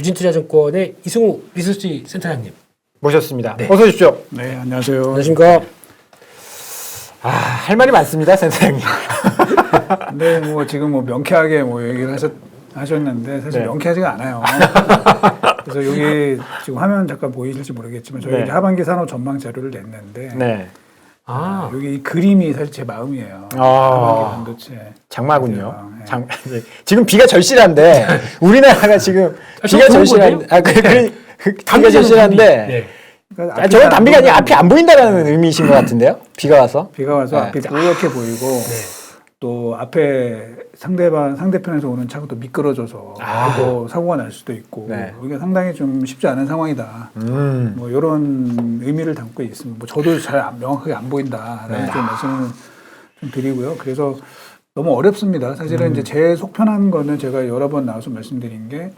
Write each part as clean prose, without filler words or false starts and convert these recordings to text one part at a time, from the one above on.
유진투자증권의 이승우 리서치 센터장님 모셨습니다. 네. 어서 오십시오. 네, 안녕하세요. 안녕하십니까? 할 말이 많습니다, 센터장님. 근데 뭐 지금 뭐 명쾌하게 뭐 얘기를 하셨는데 사실 네. 명쾌하지가 않아요. 그래서 여기 지금 화면 잠깐 보이실지 모르겠지만 저희 네. 이제 하반기 산업 전망 자료를 냈는데 네. 여기 이 그림이 사실 제 마음이에요. 아. 하반기 반도체. 장마군요. 네. 지금 비가 절실한데 우리나라가 지금 비가 좋은 절실한 건데요? 비가 절실한데 네. 그러니까 저건 단비가 아니라 앞이 안 보인다라는 네. 의미이신 것 같은데요. 비가 와서. 비가 와서 네. 앞이 뿌옇게 보이고 네. 또 앞에 상대편에서 오는 차가 또 미끄러져서 또 사고가 날 수도 있고 네. 이게 상당히 좀 쉽지 않은 상황이다. 뭐 이런 의미를 담고 있습니다. 뭐 저도 잘 명확하게 안 보인다라는 좀 말씀을 좀 드리고요. 그래서 너무 어렵습니다. 사실은 이제 제일 속편한 거는 제가 여러 번 나와서 말씀드린 게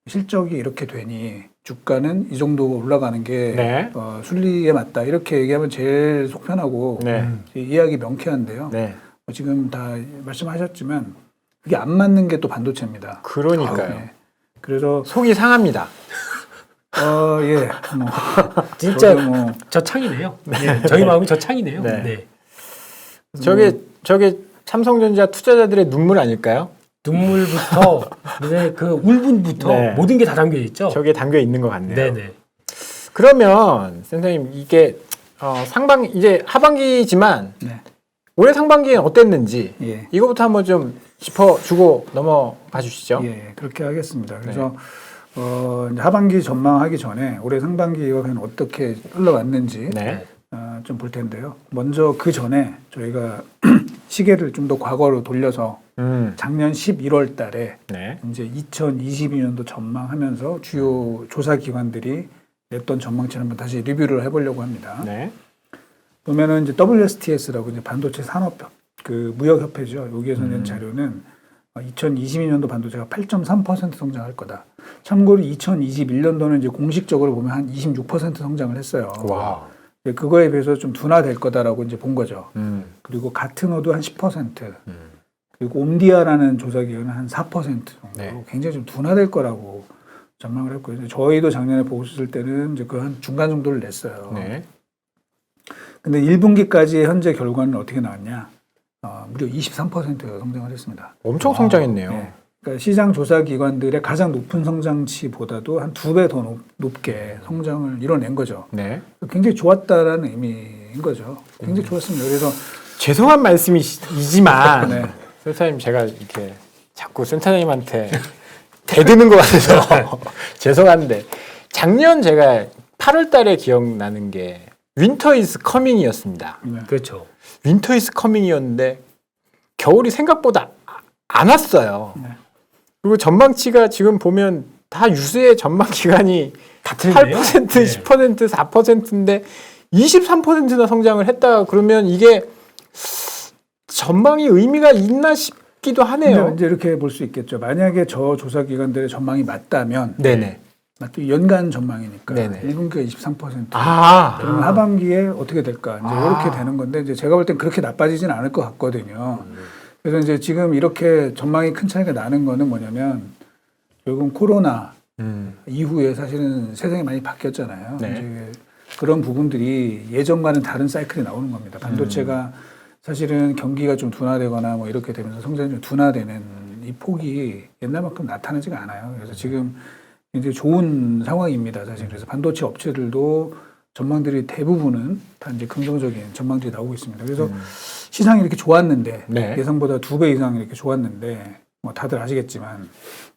실적이 이렇게 되니 주가는 이 정도 올라가는 게 네. 순리에 맞다. 이렇게 얘기하면 제일 속편하고 네. 이해하기 명쾌한데요. 네. 지금 다 말씀하셨지만 이게 안 맞는 게 또 반도체입니다. 그러니까요. 네. 그래서 속이 상합니다. 예, 뭐 진짜 저도 뭐 저창이네요. 네. 저희 마음이 저창이네요. 네. 네. 저게 삼성전자 투자자들의 눈물 아닐까요? 눈물부터 네, 그 울분부터 네. 모든 게 다 담겨 있죠. 저게 담겨 있는 것 같네요. 네네. 그러면 센터님 이게 이제 하반기지만 네. 올해 상반기엔 어땠는지 예. 이거부터 한번 좀 짚어주고 넘어가 주시죠. 예, 그렇게 하겠습니다. 그래서 이제 하반기 전망하기 전에 올해 상반기가 과연 어떻게 흘러갔는지 네. 좀 볼 텐데요. 먼저 그 전에 저희가 시계를 좀 더 과거로 돌려서 작년 11월 달에 네. 이제 2022년도 전망하면서 주요 조사 기관들이 냈던 전망치를 한번 다시 리뷰를 해보려고 합니다. 네. 보면은 이제 WSTS라고 이제 반도체 산업 그 무역협회죠. 여기에서 낸 자료는 2022년도 반도체가 8.3% 성장할 거다. 참고로 2021년도는 이제 공식적으로 보면 한 26% 성장을 했어요. 와. 그거에 비해서 좀 둔화될 거다라고 이제 본 거죠. 그리고 같은 호도 한 10%. 그리고 옴디아라는 조사기관은 한 4% 정도 네. 굉장히 좀 둔화될 거라고 전망을 했고요. 저희도 작년에 보고 있을 때는 이제 그 한 중간 정도를 냈어요. 네. 근데 1분기까지 현재 결과는 어떻게 나왔냐? 무려 23% 성장을 했습니다. 엄청 성장했네요. 네. 그러니까 시장 조사 기관들의 가장 높은 성장치보다도 한 2배 더 높게 성장을 이뤄낸 거죠. 네. 굉장히 좋았다라는 의미인 거죠. 굉장히 좋았습니다. 그래서 죄송한 말씀이지만 네. 센터님 제가 이렇게 자꾸 센터님한테 대드는 것 같아서 죄송한데 작년 제가 8월 달에 기억나는 게 윈터 이즈 커밍이었습니다. 네. 그렇죠. 윈터 이즈 커밍이었는데 겨울이 생각보다 안 왔어요. 네. 그리고 전망치가 지금 보면 다 유수의 전망 기간이 다 틀리네요. 8%, 네. 10%, 4%인데 23%나 성장을 했다 그러면 이게 전망이 의미가 있나 싶기도 하네요. 근데 이제 이렇게 볼 수 있겠죠. 만약에 저 조사 기관들의 전망이 맞다면 네네. 연간 전망이니까 네네. 1분기가 23%. 아. 그러면 하반기에 어떻게 될까? 이제 이렇게 되는 건데 이제 제가 볼 땐 그렇게 나빠지진 않을 것 같거든요. 그래서 이제 지금 이렇게 전망이 큰 차이가 나는 거는 뭐냐면 결국 코로나 이후에 사실은 세상이 많이 바뀌었잖아요. 네. 이제 그런 부분들이 예전과는 다른 사이클이 나오는 겁니다. 반도체가 사실은 경기가 좀 둔화되거나 뭐 이렇게 되면서 성장이 좀 둔화되는 이 폭이 옛날만큼 나타나지가 않아요. 그래서 지금 굉장히 좋은 상황입니다. 사실 그래서 반도체 업체들도 전망들이 대부분은 다 이제 긍정적인 전망들이 나오고 있습니다. 그래서 시장이 이렇게 좋았는데 네. 예상보다 2배 이상 이렇게 좋았는데 뭐 다들 아시겠지만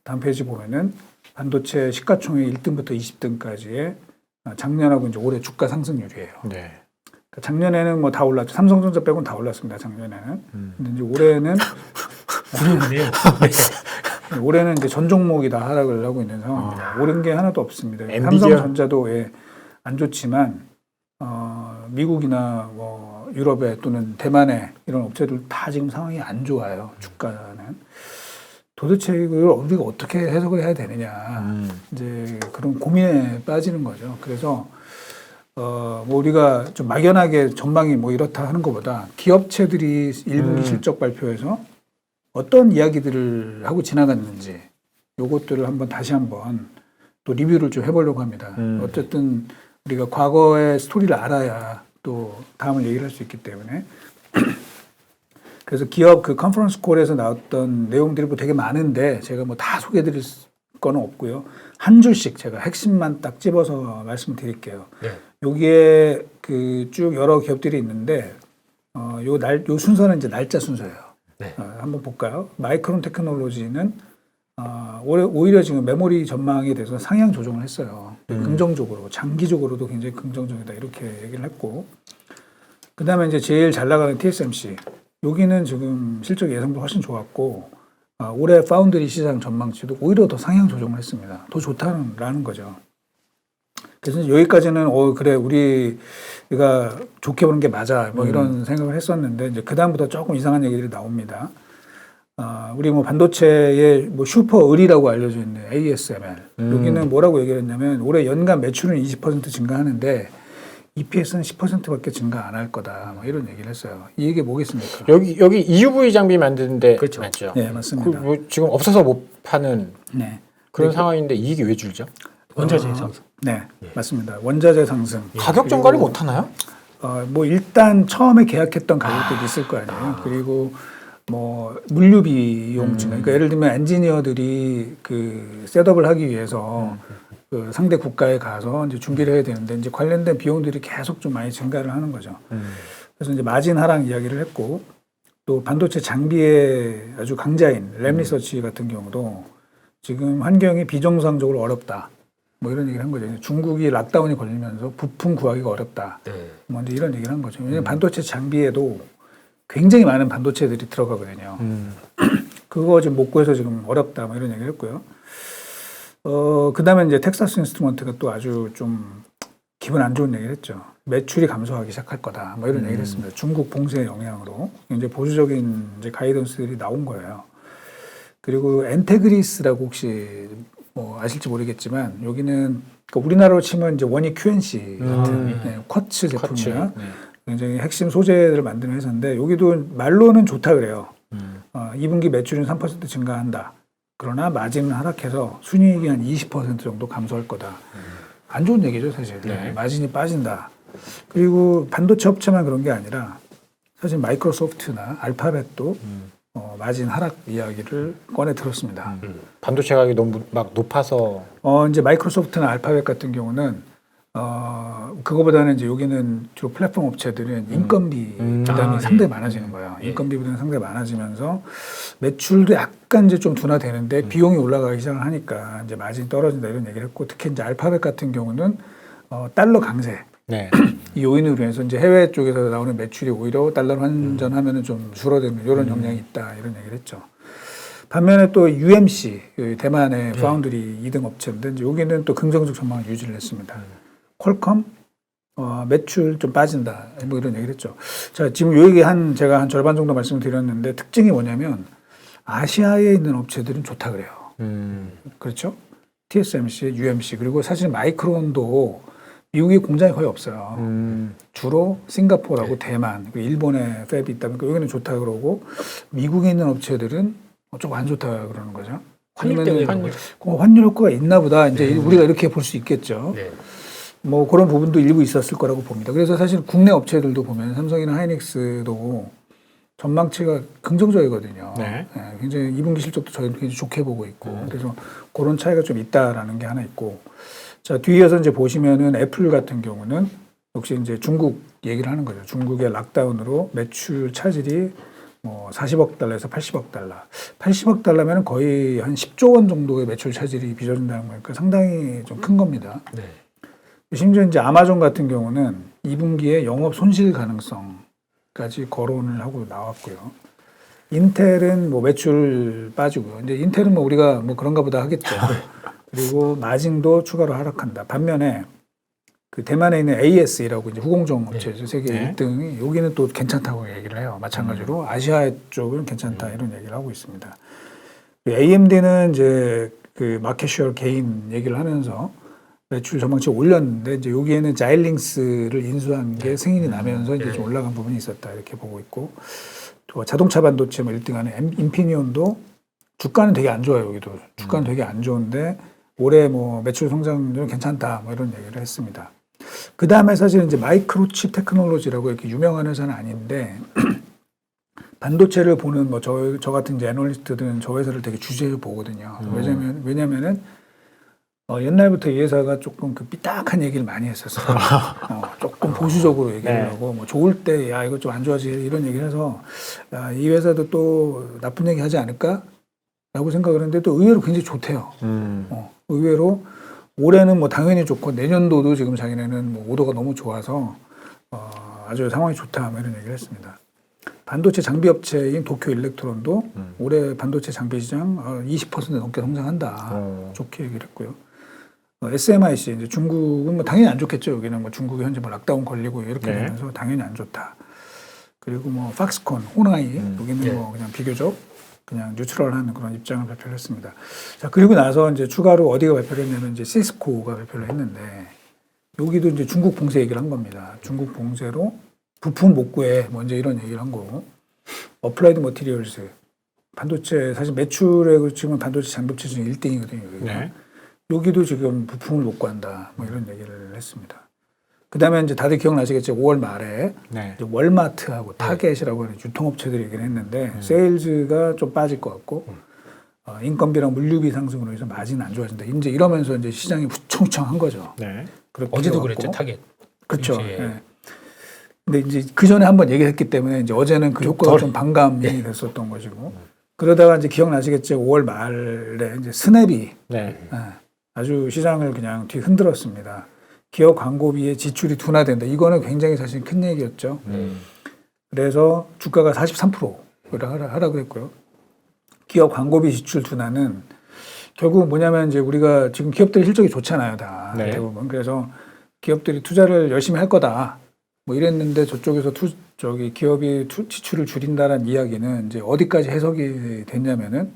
다음 페이지 보면은 반도체 시가총액 1등부터 20등까지의 작년하고 이제 올해 주가 상승률이에요. 네. 그러니까 작년에는 뭐 다 올랐죠. 삼성전자 빼고는 다 올랐습니다. 작년에는. 근데 이제 올해는 그러네요. 네. 올해는 이제 전 종목이 다 하락을 하고 있는 상황입니다. 오른 게 하나도 없습니다. 엔비디아? 삼성전자도 안 좋지만 미국이나 뭐 유럽에 또는 대만에 이런 업체들 다 지금 상황이 안 좋아요. 주가는. 도대체 이걸 우리가 어떻게 해석을 해야 되느냐. 이제 그런 고민에 빠지는 거죠. 그래서 뭐 우리가 좀 막연하게 전망이 뭐 이렇다 하는 것보다 기업체들이 1분기 실적 발표에서 어떤 이야기들을 하고 지나갔는지 요것들을 다시 한번 또 리뷰를 좀 해보려고 합니다. 어쨌든 우리가 과거의 스토리를 알아야 또 다음을 얘기를 할 수 있기 때문에 그래서 기업 그 컨퍼런스 콜에서 나왔던 내용들이 뭐 되게 많은데 제가 뭐 다 소개해드릴 건 없고요. 한 줄씩 제가 핵심만 딱 집어서 말씀드릴게요. 네. 여기에 그 쭉 여러 기업들이 있는데 요 순서는 이제 날짜 순서예요. 네. 한번 볼까요? 마이크론 테크놀로지는 오히려 지금 메모리 전망에 대해서 상향 조정을 했어요. 긍정적으로, 장기적으로도 굉장히 긍정적이다 이렇게 얘기를 했고, 그 다음에 이제 제일 잘 나가는 TSMC. 여기는 지금 실적 예상도 훨씬 좋았고, 올해 파운드리 시장 전망치도 오히려 더 상향 조정을 했습니다. 더 좋다는 거죠. 그래서 여기까지는 그래 우리가 좋게 보는 게 맞아 뭐 이런 생각을 했었는데 이제 그 다음부터 조금 이상한 얘기들이 나옵니다. 우리 뭐 반도체의 뭐 슈퍼 을이라고 알려져 있는 ASML 여기는 뭐라고 얘기를 했냐면 올해 연간 매출은 20% 증가하는데 EPS는 10%밖에 증가 안 할 거다 뭐 이런 얘기를 했어요. 이 얘기 뭐겠습니까? 여기 EUV 장비 만드는데 그렇죠. 맞죠? 네 맞습니다. 뭐 지금 없어서 못 파는 네. 그런 상황인데 이익이 왜 줄죠? 원자재 상승. 네 맞습니다. 원자재 상승. 가격 전가를 못 하나요? 뭐 일단 처음에 계약했던 가격들이 있을 거 아니에요. 그리고 뭐 물류 비용 증가. 그러니까 예를 들면 엔지니어들이 그 셋업을 하기 위해서 그 상대 국가에 가서 이제 준비를 해야 되는데 이제 관련된 비용들이 계속 좀 많이 증가를 하는 거죠. 그래서 이제 마진 하락 이야기를 했고 또 반도체 장비의 아주 강자인 램리서치 같은 경우도 지금 환경이 비정상적으로 어렵다. 뭐 이런 얘기를 한 거죠. 중국이 락다운이 걸리면서 부품 구하기가 어렵다. 네. 뭐 이제 이런 얘기를 한 거죠. 왜냐하면 반도체 장비에도 굉장히 많은 반도체들이 들어가거든요. 그거 지금 못 구해서 지금 어렵다. 뭐 이런 얘기를 했고요. 그 다음에 이제 텍사스 인스트루먼트가 또 아주 좀 기분 안 좋은 얘기를 했죠. 매출이 감소하기 시작할 거다. 뭐 이런 얘기를 했습니다. 중국 봉쇄의 영향으로 이제 보수적인 이제 가이던스들이 나온 거예요. 그리고 엔테그리스라고 혹시 뭐 아실지 모르겠지만 여기는 그러니까 우리나라로 치면 이제 원익 QNC 같은 쿼츠 제품이나 굉장히 핵심 소재를 만드는 회사인데 여기도 말로는 좋다 그래요. 2분기 매출은 3% 증가한다. 그러나 마진은 하락해서 순이익이 한 20% 정도 감소할 거다. 안 좋은 얘기죠 사실. 네. 마진이 빠진다. 그리고 반도체 업체만 그런 게 아니라 사실 마이크로소프트나 알파벳도 마진 하락 이야기를 꺼내 들었습니다. 반도체 가격이 너무 막 높아서 이제 마이크로소프트나 알파벳 같은 경우는 그거보다는 이제 여기는 주로 플랫폼 업체들은 인건비 부담이 상당히 많아지는 거예요. 인건비 부담이 상당히 많아지면서 매출도 약간 이제 좀 둔화되는데 비용이 올라가기 시작을 하니까 이제 마진이 떨어진다 이런 얘기를 했고 특히 이제 알파벳 같은 경우는 달러 강세 네. 이 요인으로 인해서 이제 해외 쪽에서 나오는 매출이 오히려 달러로 환전하면은 좀 줄어드는 이런 영향이 있다 이런 얘기를 했죠. 반면에 또 UMC 대만의 파운드리 2등 업체인데 이제 여기는 또 긍정적 전망을 유지를 했습니다. 퀄컴 매출 좀 빠진다 뭐 이런 얘기를 했죠. 자 지금 요 얘기 제가 한 절반 정도 말씀을 드렸는데 특징이 뭐냐면 아시아에 있는 업체들은 좋다 그래요. 그렇죠? TSMC, UMC 그리고 사실 마이크론도 미국에 공장이 거의 없어요. 주로 싱가포르하고 대만, 그리고 일본에 팹이 있다 보니까 여기는 좋다 그러고 미국에 있는 업체들은 조금 안 좋다 그러는 거죠. 환율 때문에 그런 거죠? 환율 효과가 있나 보다. 이제 우리가 이렇게 볼 수 있겠죠. 네. 뭐 그런 부분도 일부 있었을 거라고 봅니다. 그래서 사실 국내 업체들도 보면 삼성이나 하이닉스도 전망치가 긍정적이거든요. 네. 굉장히 2분기 실적도 저희는 굉장히 좋게 보고 있고 그래서 그런 차이가 좀 있다라는 게 하나 있고 자 뒤이어서 이제 보시면은 애플 같은 경우는 역시 이제 중국 얘기를 하는 거죠. 중국의 락다운으로 매출 차질이 뭐 40억 달러에서 80억 달러. 80억 달러면 거의 한 10조 원 정도의 매출 차질이 빚어진다는 거니까 상당히 좀 큰 겁니다. 네. 심지어 이제 아마존 같은 경우는 2분기에 영업 손실 가능성까지 거론을 하고 나왔고요. 인텔은 뭐 매출 빠지고요. 이제 인텔은 뭐 우리가 뭐 그런가 보다 하겠죠. 그리고 마진도 추가로 하락한다. 반면에 그 대만에 있는 AS라고 이제 후공정 업체죠. 세계 1등이 여기는 또 괜찮다고 얘기를 해요. 마찬가지로 아시아 쪽은 괜찮다 이런 얘기를 하고 있습니다. AMD는 이제 그 마켓쉐어 게인 얘기를 하면서 매출 전망치 올렸는데 이제 여기에는 자일링스를 인수한 게 승인이 나면서 이제 좀 올라간 부분이 있었다 이렇게 보고 있고 또 자동차 반도체 뭐 1등하는 인피니온도 주가는 되게 안 좋아요. 여기도 주가는 되게 안 좋은데 올해 뭐 매출 성장률은 괜찮다 뭐 이런 얘기를 했습니다. 그 다음에 사실 이제 마이크로칩 테크놀로지라고 이렇게 유명한 회사는 아닌데 반도체를 보는 뭐 저 같은 이제 애널리스트들은 저 회사를 되게 주시해서 보거든요. 왜냐면은 옛날부터 이 회사가 조금 그 삐딱한 얘기를 많이 했었어요. 조금 보수적으로 얘기를 네. 하고 뭐 좋을 때 야 이거 좀 안 좋아지 이런 얘기를 해서 야, 이 회사도 또 나쁜 얘기 하지 않을까라고 생각을 했는데 또 의외로 굉장히 좋대요. 의외로 올해는 뭐 당연히 좋고 내년도도 지금 자기네는 뭐 오더가 너무 좋아서 아주 상황이 좋다 뭐 이런 얘기를 했습니다. 반도체 장비 업체인 도쿄 일렉트론도 올해 반도체 장비 시장 20% 넘게 성장한다. 좋게 얘기를 했고요. SMIC 이제 중국은 뭐 당연히 안 좋겠죠. 여기는 뭐 중국이 현재 뭐 락다운 걸리고 이렇게 네. 되면서 당연히 안 좋다. 그리고 뭐 팍스콘, 호나이 여기는 뭐 그냥 비교적 그냥 뉴트럴한 그런 입장을 발표를 했습니다. 자, 그리고 나서 이제 추가로 어디가 발표를 했냐면 이제 시스코가 발표를 했는데 여기도 이제 중국 봉쇄 얘기를 한 겁니다. 중국 봉쇄로 부품 못 구해 뭐 이제 이런 얘기를 한 거고 어플라이드 머티리얼스 반도체 사실 매출에 지금 반도체 장비업체 중에 1등이거든요. 네. 여기도 지금 부품을 못 구한다 뭐 이런 얘기를 했습니다. 그다음에 이제 다들 기억나시겠죠. 5월 말에 네. 이제 월마트하고 타겟이라고 하는 유통업체들이 얘기를 했는데 세일즈가 좀 빠질 것 같고 인건비랑 물류비 상승으로 해서 마진은 안 좋아진다. 이제 이러면서 이제 시장이 후청후청한 거죠. 네. 어제도 그랬죠, 타겟. 그렇죠. 그렇지. 예. 근데 이제 그 전에 한번 얘기했기 때문에 이제 어제는 그 효과가 좀 반감이 됐었던 것이고 그러다가 이제 기억나시겠죠. 5월 말에 이제 스냅이 네. 아주 시장을 그냥 뒤 흔들었습니다. 기업 광고비의 지출이 둔화된다. 이거는 굉장히 사실 큰 얘기였죠. 그래서 주가가 43%를 하라고 했고요. 기업 광고비 지출 둔화는 결국 뭐냐면 이제 우리가 지금 기업들이 실적이 좋잖아요, 다 네. 대부분. 그래서 기업들이 투자를 열심히 할 거다. 뭐 이랬는데 저쪽에서 기업이 지출을 줄인다라는 이야기는 이제 어디까지 해석이 됐냐면은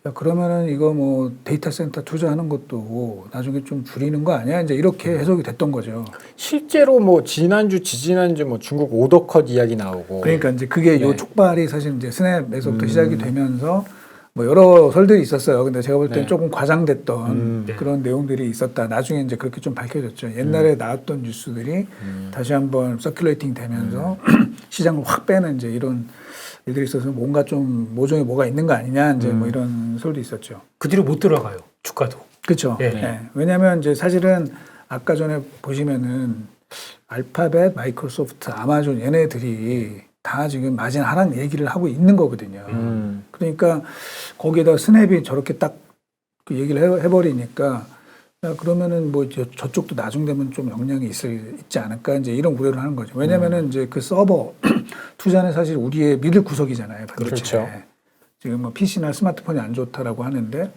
야, 그러면은 이거 뭐 데이터 센터 투자하는 것도 나중에 좀 줄이는 거 아니야? 이제 이렇게 해석이 됐던 거죠. 실제로 뭐 지난주, 지지난주 뭐 중국 오더컷 이야기 나오고. 그러니까 이제 그게 네. 요 촉발이 사실 이제 스냅에서부터 시작이 되면서 뭐 여러 설들이 있었어요. 근데 제가 볼 때는 네. 조금 과장됐던 네. 그런 내용들이 있었다. 나중에 이제 그렇게 좀 밝혀졌죠. 옛날에 나왔던 뉴스들이 다시 한번 서큘레이팅 되면서 시장을 확 빼는 이제 이런 일들이 있어서 뭔가 좀 모종에 뭐가 있는 거 아니냐 이제 뭐 이런 설도 있었죠. 그 뒤로 못 들어가요, 주가도. 그렇죠. 예. 예. 왜냐하면 이제 사실은 아까 전에 보시면은 알파벳, 마이크로소프트, 아마존 얘네들이 다 지금 마진 하락 얘기를 하고 있는 거거든요. 그러니까 거기에다 스냅이 저렇게 딱 그 얘기를 해버리니까 야, 그러면은 뭐 저쪽도 나중 되면 좀 영향이 있지 않을까 이제 이런 우려를 하는 거죠. 왜냐면은 이제 그 서버 투자는 사실 우리의 믿을 구석이잖아요. 반도체. 그렇죠. 지금 뭐 PC나 스마트폰이 안 좋다라고 하는데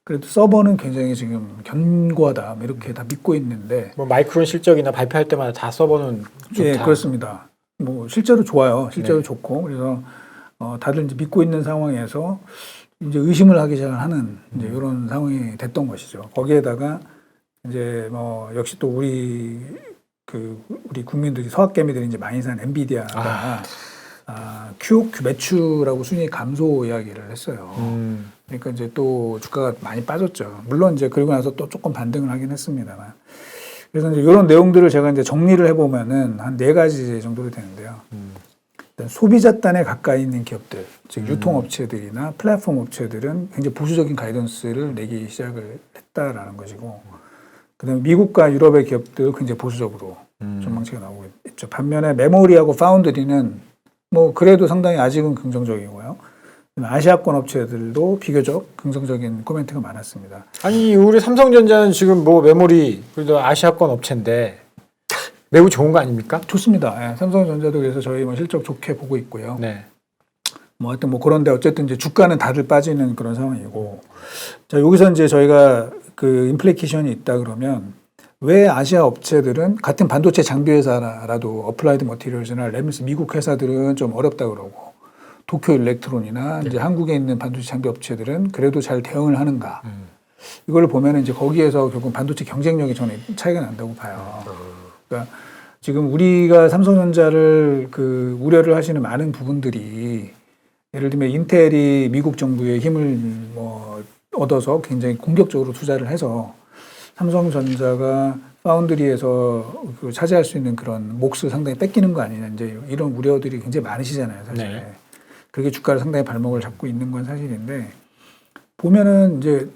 그래도 서버는 굉장히 지금 견고하다 뭐 이렇게 다 믿고 있는데 뭐 마이크론 실적이나 발표할 때마다 다 서버는 좋다. 예, 그렇습니다. 뭐 실제로 좋아요. 실제로 네. 좋고 그래서 다들 이제 믿고 있는 상황에서 이제 의심을 하기 시작하는 이제 이런 상황이 됐던 것이죠. 거기에다가 이제 뭐 역시 또 우리 국민들이 서학개미들이 이제 많이 산 엔비디아가 QOQ 매출하고 순위 감소 이야기를 했어요. 그러니까 이제 또 주가가 많이 빠졌죠. 물론 이제 그리고 나서 또 조금 반등을 하긴 했습니다만. 그래서 이제 이런 내용들을 제가 이제 정리를 해보면은 한 4가지 정도로 되는데요. 일단 소비자단에 가까이 있는 기업들, 즉 유통업체들이나 플랫폼 업체들은 굉장히 보수적인 가이던스를 내기 시작을 했다라는 것이고, 그다음에 미국과 유럽의 기업들 굉장히 보수적으로 전망치가 나오고 있죠. 반면에 메모리하고 파운드리는 뭐 그래도 상당히 아직은 긍정적이고요. 아시아권 업체들도 비교적 긍정적인 코멘트가 많았습니다. 아니 우리 삼성전자는 지금 뭐 메모리 그래도 아시아권 업체인데 매우 좋은 거 아닙니까? 좋습니다. 예, 삼성전자도 그래서 저희 뭐 실적 좋게 보고 있고요. 네. 뭐 하여튼 뭐 그런데 어쨌든 이제 주가는 다들 빠지는 그런 상황이고, 자 여기서 이제 저희가 그 임플리케이션이 있다 그러면 왜 아시아 업체들은 같은 반도체 장비 회사라도 어플라이드 머티리얼즈나 램스 미국 회사들은 좀 어렵다 그러고 도쿄 일렉트론이나 이제 한국에 있는 반도체 장비 업체들은 그래도 잘 대응을 하는가? 이걸 보면은 이제 거기에서 결국 반도체 경쟁력이 저는 차이가 난다고 봐요. 그러니까 지금 우리가 삼성전자를 그 우려를 하시는 많은 부분들이 예를 들면 인텔이 미국 정부의 힘을 뭐 얻어서 굉장히 공격적으로 투자를 해서 삼성전자가 파운드리에서 그 차지할 수 있는 그런 몫을 상당히 뺏기는 거 아니냐 이제 이런 우려들이 굉장히 많으시잖아요, 사실. 네. 그게 주가를 상당히 발목을 잡고 있는 건 사실인데 보면은 이제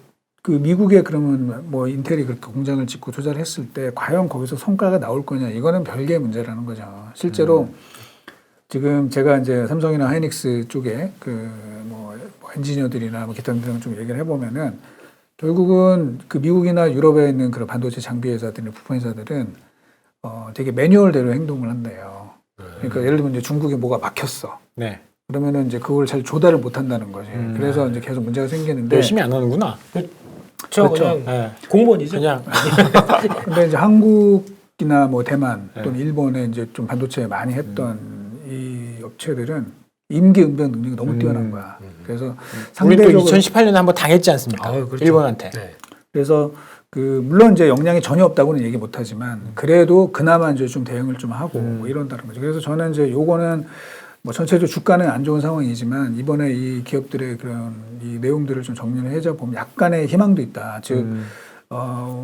그 미국에 그러면 뭐 인텔이 그렇게 공장을 짓고 투자를 했을 때 과연 거기서 성과가 나올 거냐 이거는 별개의 문제라는 거죠. 실제로 지금 제가 이제 삼성이나 하이닉스 쪽에 그 뭐 엔지니어들이나 뭐 기타 등등 좀 얘기를 해보면은 결국은 그 미국이나 유럽에 있는 그런 반도체 장비 회사들이나 부품 회사들은 되게 매뉴얼대로 행동을 한대요. 그러니까 예를 들면 이제 중국에 뭐가 막혔어. 네. 그러면은 이제 그걸 잘 조달을 못 한다는 거지. 그래서 이제 계속 문제가 생기는데. 열심히 안 하는구나. 저 그렇죠. 그냥 네. 공무원이죠. 그냥 근데 이제 한국이나 뭐 대만 네. 또는 일본에 이제 좀 반도체 많이 했던 이 업체들은 임기응변 능력이 너무 뛰어난 거야. 그래서 우리 또 상대적으로 2018년에 한번 당했지 않습니까? 아유, 그렇죠. 일본한테. 네. 그래서 그 물론 이제 역량이 전혀 없다고는 얘기 못 하지만 그래도 그나마 이제 좀 대응을 좀 하고 뭐 이런다는 거죠. 그래서 저는 이제 요거는 뭐 전체적으로 주가는 안 좋은 상황이지만 이번에 이 기업들의 그런 이 내용들을 좀 정리를 해줘 보면 약간의 희망도 있다. 즉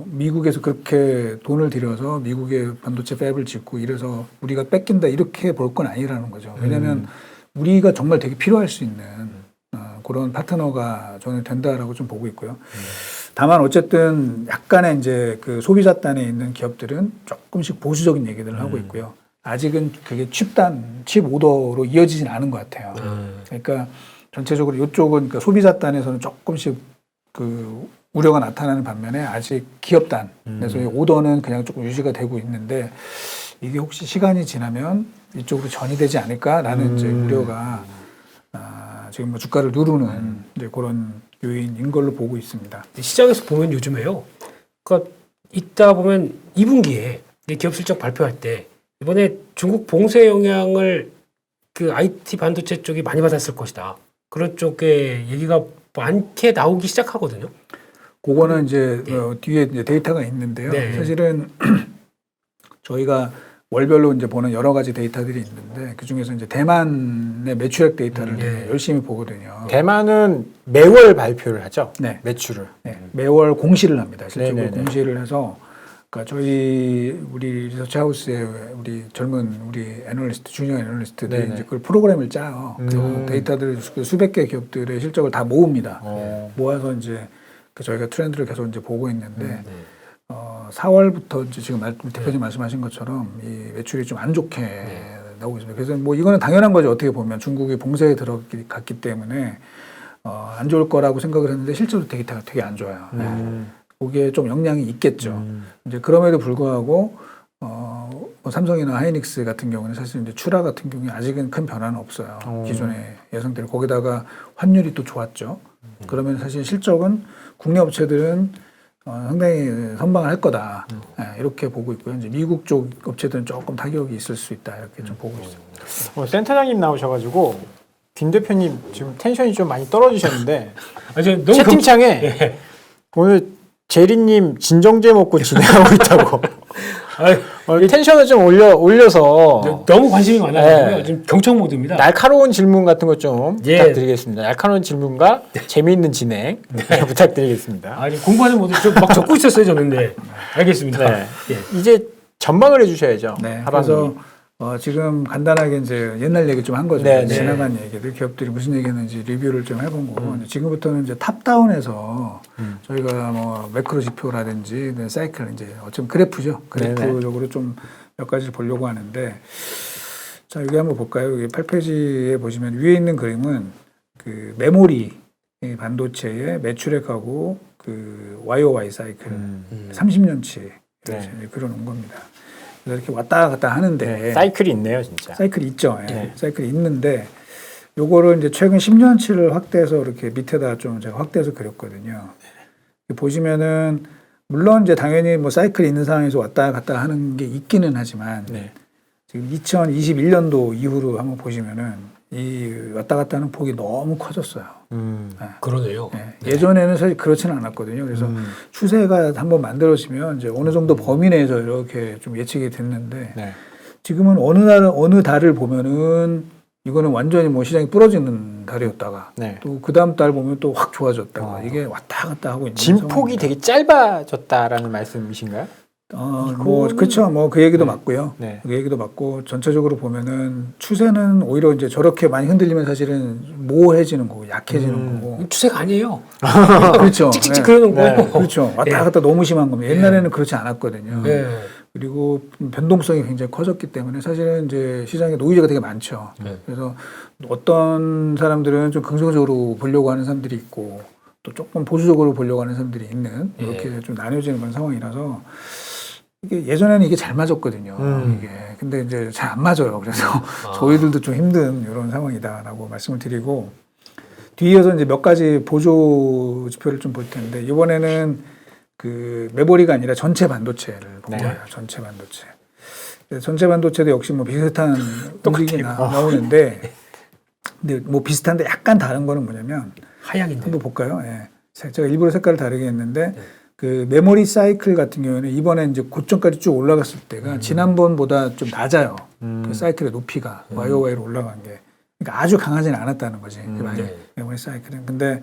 미국에서 그렇게 돈을 들여서 미국의 반도체 팹을 짓고 이래서 우리가 뺏긴다 이렇게 볼 건 아니라는 거죠. 왜냐하면 우리가 정말 되게 필요할 수 있는 그런 파트너가 저는 된다라고 좀 보고 있고요. 다만 어쨌든 약간의 이제 그 소비자단에 있는 기업들은 조금씩 보수적인 얘기들을 하고 있고요. 아직은 그게 칩 오더로 이어지진 않은 것 같아요. 그러니까 전체적으로 이쪽은 그러니까 소비자단에서는 조금씩 그 우려가 나타나는 반면에 아직 기업단에서의 오더는 그냥 조금 유지가 되고 있는데 이게 혹시 시간이 지나면 이쪽으로 전이되지 않을까라는 이제 우려가 지금 뭐 주가를 누르는 이제 그런 요인인 걸로 보고 있습니다. 시장에서 보면 요즘에요. 그러니까 있다 보면 2분기에 기업 실적 발표할 때 이번에 중국 봉쇄 영향을 그 IT 반도체 쪽이 많이 받았을 것이다. 그런 쪽에 얘기가 많게 나오기 시작하거든요. 그거는 이제 뒤에 이제 데이터가 있는데요. 네. 사실은 저희가 월별로 이제 보는 여러 가지 데이터들이 있는데 그 중에서 이제 대만의 매출액 데이터를 되게 열심히 보거든요. 대만은 매월 발표를 하죠. 네. 매출을. 네. 매월 공시를 합니다. 실제로 네네네. 공시를 해서 그러니까 우리 리서치하우스의 우리 젊은 우리 애널리스트, 주니어 애널리스트들이 네네. 이제 그 프로그램을 짜요. 그 데이터들 수백 개 기업들의 실적을 다 모읍니다. 모아서 이제 그 저희가 트렌드를 계속 이제 보고 있는데 4월부터 이제 지금 대표님 말씀하신 것처럼 이 매출이 좀 안 좋게 나오고 있습니다. 그래서 뭐 이거는 당연한 거죠. 어떻게 보면 중국이 봉쇄에 들어갔기 때문에 안 좋을 거라고 생각을 했는데 실제로 데이터가 되게 안 좋아요. 거기에 좀 영향이 있겠죠. 이제 그럼에도 불구하고 뭐 삼성이나 하이닉스 같은 경우는 사실 이제 출하 같은 경우에 아직은 큰 변화는 없어요. 기존의 예상대로 거기다가 환율이 또 좋았죠. 그러면 사실 실적은 국내 업체들은 상당히 선방을 할 거다. 이렇게 보고 있고요. 이제 미국 쪽 업체들은 조금 타격이 있을 수 있다. 이렇게 좀 보고 있습니다. 센터장님 나오셔가지고 김 대표님 지금 텐션이 좀 많이 떨어지셨는데 너무 채팅창에 오늘 제리님 진정제 먹고 진행하고 있다고. 텐션을 좀 올려서 너무 관심이 많아요. 네. 지금 경청 모드입니다. 날카로운 질문 같은 것 좀 부탁드리겠습니다. 날카로운 질문과 재미있는 진행 부탁드리겠습니다. 아니 공부하는 모드 좀 막 적고 있었어요 저는. 네. 알겠습니다. 네. 이제 전망을 해주셔야죠. 네. 하반기. 그래서 지금 간단하게 이제 옛날 얘기 좀 한 거죠. 네, 네. 지나간 얘기들 기업들이 무슨 얘기했는지 리뷰를 좀 해본 거고 이제 지금부터는 이제 탑다운해서 저희가 뭐 매크로 지표라든지 사이클 이제 어쩌면 그래프죠. 그래프적으로 좀 몇 가지를 보려고 하는데 자 여기 한번 볼까요? 여기 8페이지에 보시면 위에 있는 그림은 그 메모리 반도체의 매출액하고 그 YOY 사이클 30년치 그려놓은 겁니다. 이렇게 왔다 갔다 하는데 사이클이 있네요, 진짜. 사이클이 있죠. 예. 사이클이 있는데 요거를 이제 최근 10년치를 확대해서 이렇게 밑에다 좀 제가 확대해서 그렸거든요. 보시면은 물론 이제 당연히 뭐 사이클이 있는 상황에서 왔다 갔다 하는 게 있기는 하지만 지금 2021년도 이후로 한번 보시면은 이 왔다 갔다 하는 폭이 너무 커졌어요. 그러네요. 예전에는 사실 그렇지는 않았거든요. 그래서 추세가 한번 만들어지면 이제 어느 정도 범위 내에서 이렇게 좀 예측이 됐는데 지금은 어느 달을 보면은 이거는 완전히 뭐 시장이 부러지는 달이었다가 네. 또 그 다음 달 보면 또 확 좋아졌다가 어. 이게 왔다 갔다 하고 있는 진폭이 상황입니다. 되게 짧아졌다라는 말씀이신가요? 뭐 그렇죠. 뭐 그 얘기도 네. 맞고요. 네. 그 얘기도 맞고 전체적으로 보면은 추세는 오히려 이제 저렇게 많이 흔들리면 사실은 모호해지는 거고 약해지는 거고. 추세가 아니에요. 그렇죠. 찍찍찍 네. 그러는 네. 거고. 그렇죠. 왔다 갔다 너무 심한 겁니다. 옛날에는 그렇지 않았거든요. 네. 그리고 변동성이 굉장히 커졌기 때문에 사실은 이제 시장에 노이즈가 되게 많죠. 네. 그래서 어떤 사람들은 좀 긍정적으로 보려고 하는 사람들이 있고 또 조금 보수적으로 보려고 하는 사람들이 있는 이렇게 좀 나뉘어지는 그런 상황이라서 이게 예전에는 이게 잘 맞았거든요. 이게 근데 이제 잘 안 맞아요. 그래서 저희들도 좀 힘든 이런 상황이다라고 말씀을 드리고 뒤이어서 이제 몇 가지 보조 지표를 좀 볼 텐데 이번에는 그 메모리가 아니라 전체 반도체를 본 네. 거예요. 전체 반도체. 전체 반도체도 역시 뭐 비슷한 움직임이 나오는데 근데 뭐 비슷한데 약간 다른 거는 뭐냐면 하향인데. 한번 볼까요? 예. 제가 일부러 색깔을 다르게 했는데 그 메모리 사이클 같은 경우에는 이번에 이제 고점까지 쭉 올라갔을 때가 지난번보다 좀 낮아요. 그 사이클의 높이가 YOY로 올라간 게. 그러니까 아주 강하지는 않았다는 거지. 네. 메모리 사이클은. 근데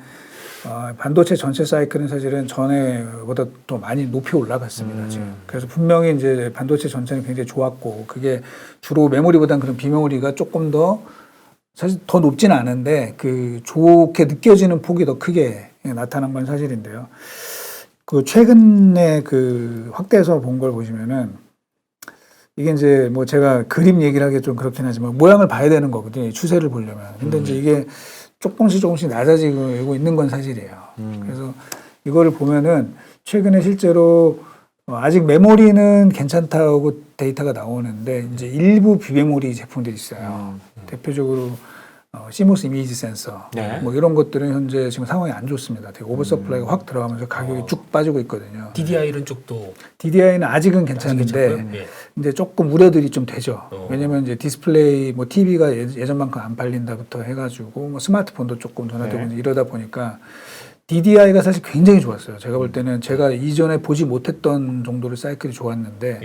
반도체 전체 사이클은 사실은 전에보다 더 많이 높이 올라갔습니다. 지금. 그래서 분명히 이제 반도체 전체는 굉장히 좋았고 그게 주로 메모리보다는 그런 비메모리가 조금 더 사실 더 높지는 않은데 그 좋게 느껴지는 폭이 더 크게 나타난 건 사실인데요. 그 최근에 그 확대해서 본 걸 보시면은 이게 이제 뭐 제가 그림 얘기를 하기 좀 그렇긴 하지만 모양을 봐야 되는 거거든요. 이 추세를 보려면. 근데 이제 이게 조금씩 낮아지고 있는 건 사실이에요. 그래서 이거를 보면은 최근에 실제로 아직 메모리는 괜찮다고 데이터가 나오는데 이제 일부 비메모리 제품들이 있어요. 대표적으로 CMOS 이미지 센서 네. 뭐 이런 것들은 현재 지금 상황이 안 좋습니다. 되게 오버서플라이가 확 들어가면서 가격이 쭉 빠지고 있거든요. DDI 이런 쪽도 DDI는 아직은 괜찮은데 괜찮고요. 네. 이제 조금 우려들이 좀 되죠. 어. 왜냐면 이제 디스플레이 뭐 TV가 예전만큼 안 팔린다부터 해가지고 뭐 스마트폰도 조금 둔화되고 네. 이러다 보니까 DDI가 사실 굉장히 좋았어요. 제가 볼 때는 제가 이전에 보지 못했던 정도로 사이클이 좋았는데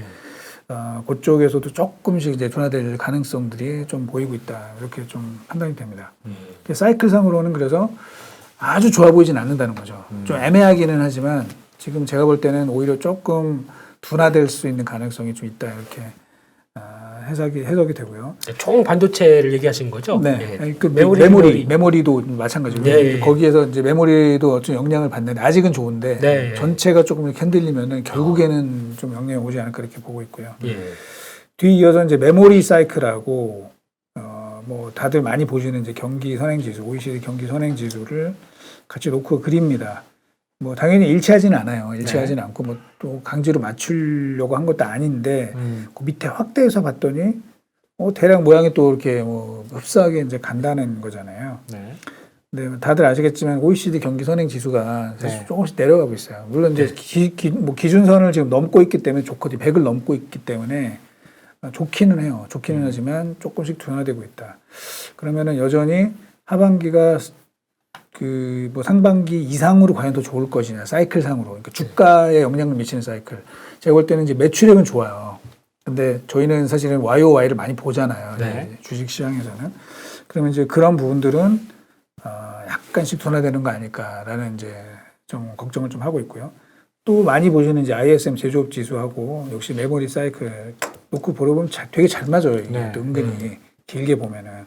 그쪽에서도 조금씩 이제 둔화될 가능성들이 좀 보이고 있다. 이렇게 좀 판단이 됩니다. 사이클상으로는 그래서 아주 좋아 보이진 않는다는 거죠. 좀 애매하기는 하지만 지금 제가 볼 때는 오히려 조금 둔화될 수 있는 가능성이 좀 있다. 이렇게 해석이 되고요. 총 반도체를 얘기하신 거죠? 네. 예. 그 메모리. 메모리도 마찬가지고 네. 거기에서 이제 메모리도 어떤 영향을 받는데 아직은 좋은데 네. 전체가 조금 이렇게 흔들리면은 결국에는 좀 영향이 오지 않을까 이렇게 보고 있고요. 예. 뒤이어서 이제 메모리 사이클하고 뭐 다들 많이 보시는 이제 경기 선행지수, OECD 경기 선행지수를 같이 놓고 그립니다. 뭐 당연히 일치하지는 않아요. 일치하지는 않고 뭐 또 강제로 맞추려고 한 것도 아닌데 그 밑에 확대해서 봤더니 대략 모양이 또 이렇게 뭐 흡사하게 이제 간다는 거잖아요. 네. 네, 다들 아시겠지만 OECD 경기 선행 지수가 사실 네. 조금씩 내려가고 있어요. 물론 이제 뭐 기준선을 지금 넘고 있기 때문에 좋거든요. 100을 넘고 있기 때문에 좋기는 해요. 좋기는 하지만 조금씩 둔화되고 있다. 그러면은 여전히 하반기가 그 뭐 상반기 이상으로 과연 더 좋을 것이냐, 사이클상으로. 그러니까 주가에 영향을 미치는 사이클. 제가 볼 때는 이제 매출액은 좋아요. 근데 저희는 사실은 YOY를 많이 보잖아요. 네. 주식 시장에서는. 그러면 이제 그런 부분들은 약간씩 둔화되는 거 아닐까라는 이제 좀 걱정을 좀 하고 있고요. 또 많이 보시는 이제 ISM 제조업 지수하고 역시 메모리 사이클 놓고 보려보면 되게 잘 맞아요. 이게 네. 또 은근히 길게 보면은.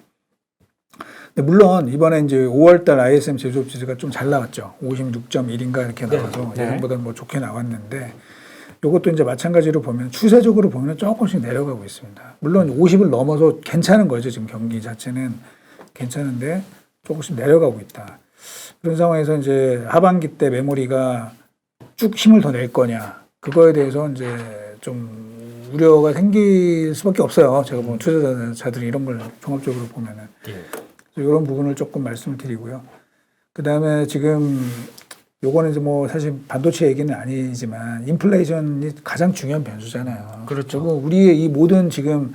근데 물론 이번에 이제 5월달 ISM 제조업 지수가 좀 잘 나왔죠. 56.1인가 이렇게 나와서 네. 예상보다 뭐 좋게 나왔는데 이것도 이제 마찬가지로 보면 추세적으로 보면 조금씩 내려가고 있습니다. 물론 50을 넘어서 괜찮은 거죠. 지금 경기 자체는 괜찮은데 조금씩 내려가고 있다. 그런 상황에서 이제 하반기 때 메모리가 쭉 힘을 더 낼 거냐 그거에 대해서 이제 좀 우려가 생길 수밖에 없어요. 제가 보면 투자자들이 이런 걸 종합적으로 보면은. 예. 이런 부분을 조금 말씀을 드리고요. 그 다음에 지금 요거는 이제 뭐 사실 반도체 얘기는 아니지만 인플레이션이 가장 중요한 변수잖아요. 그렇죠. 그리고 우리의 이 모든 지금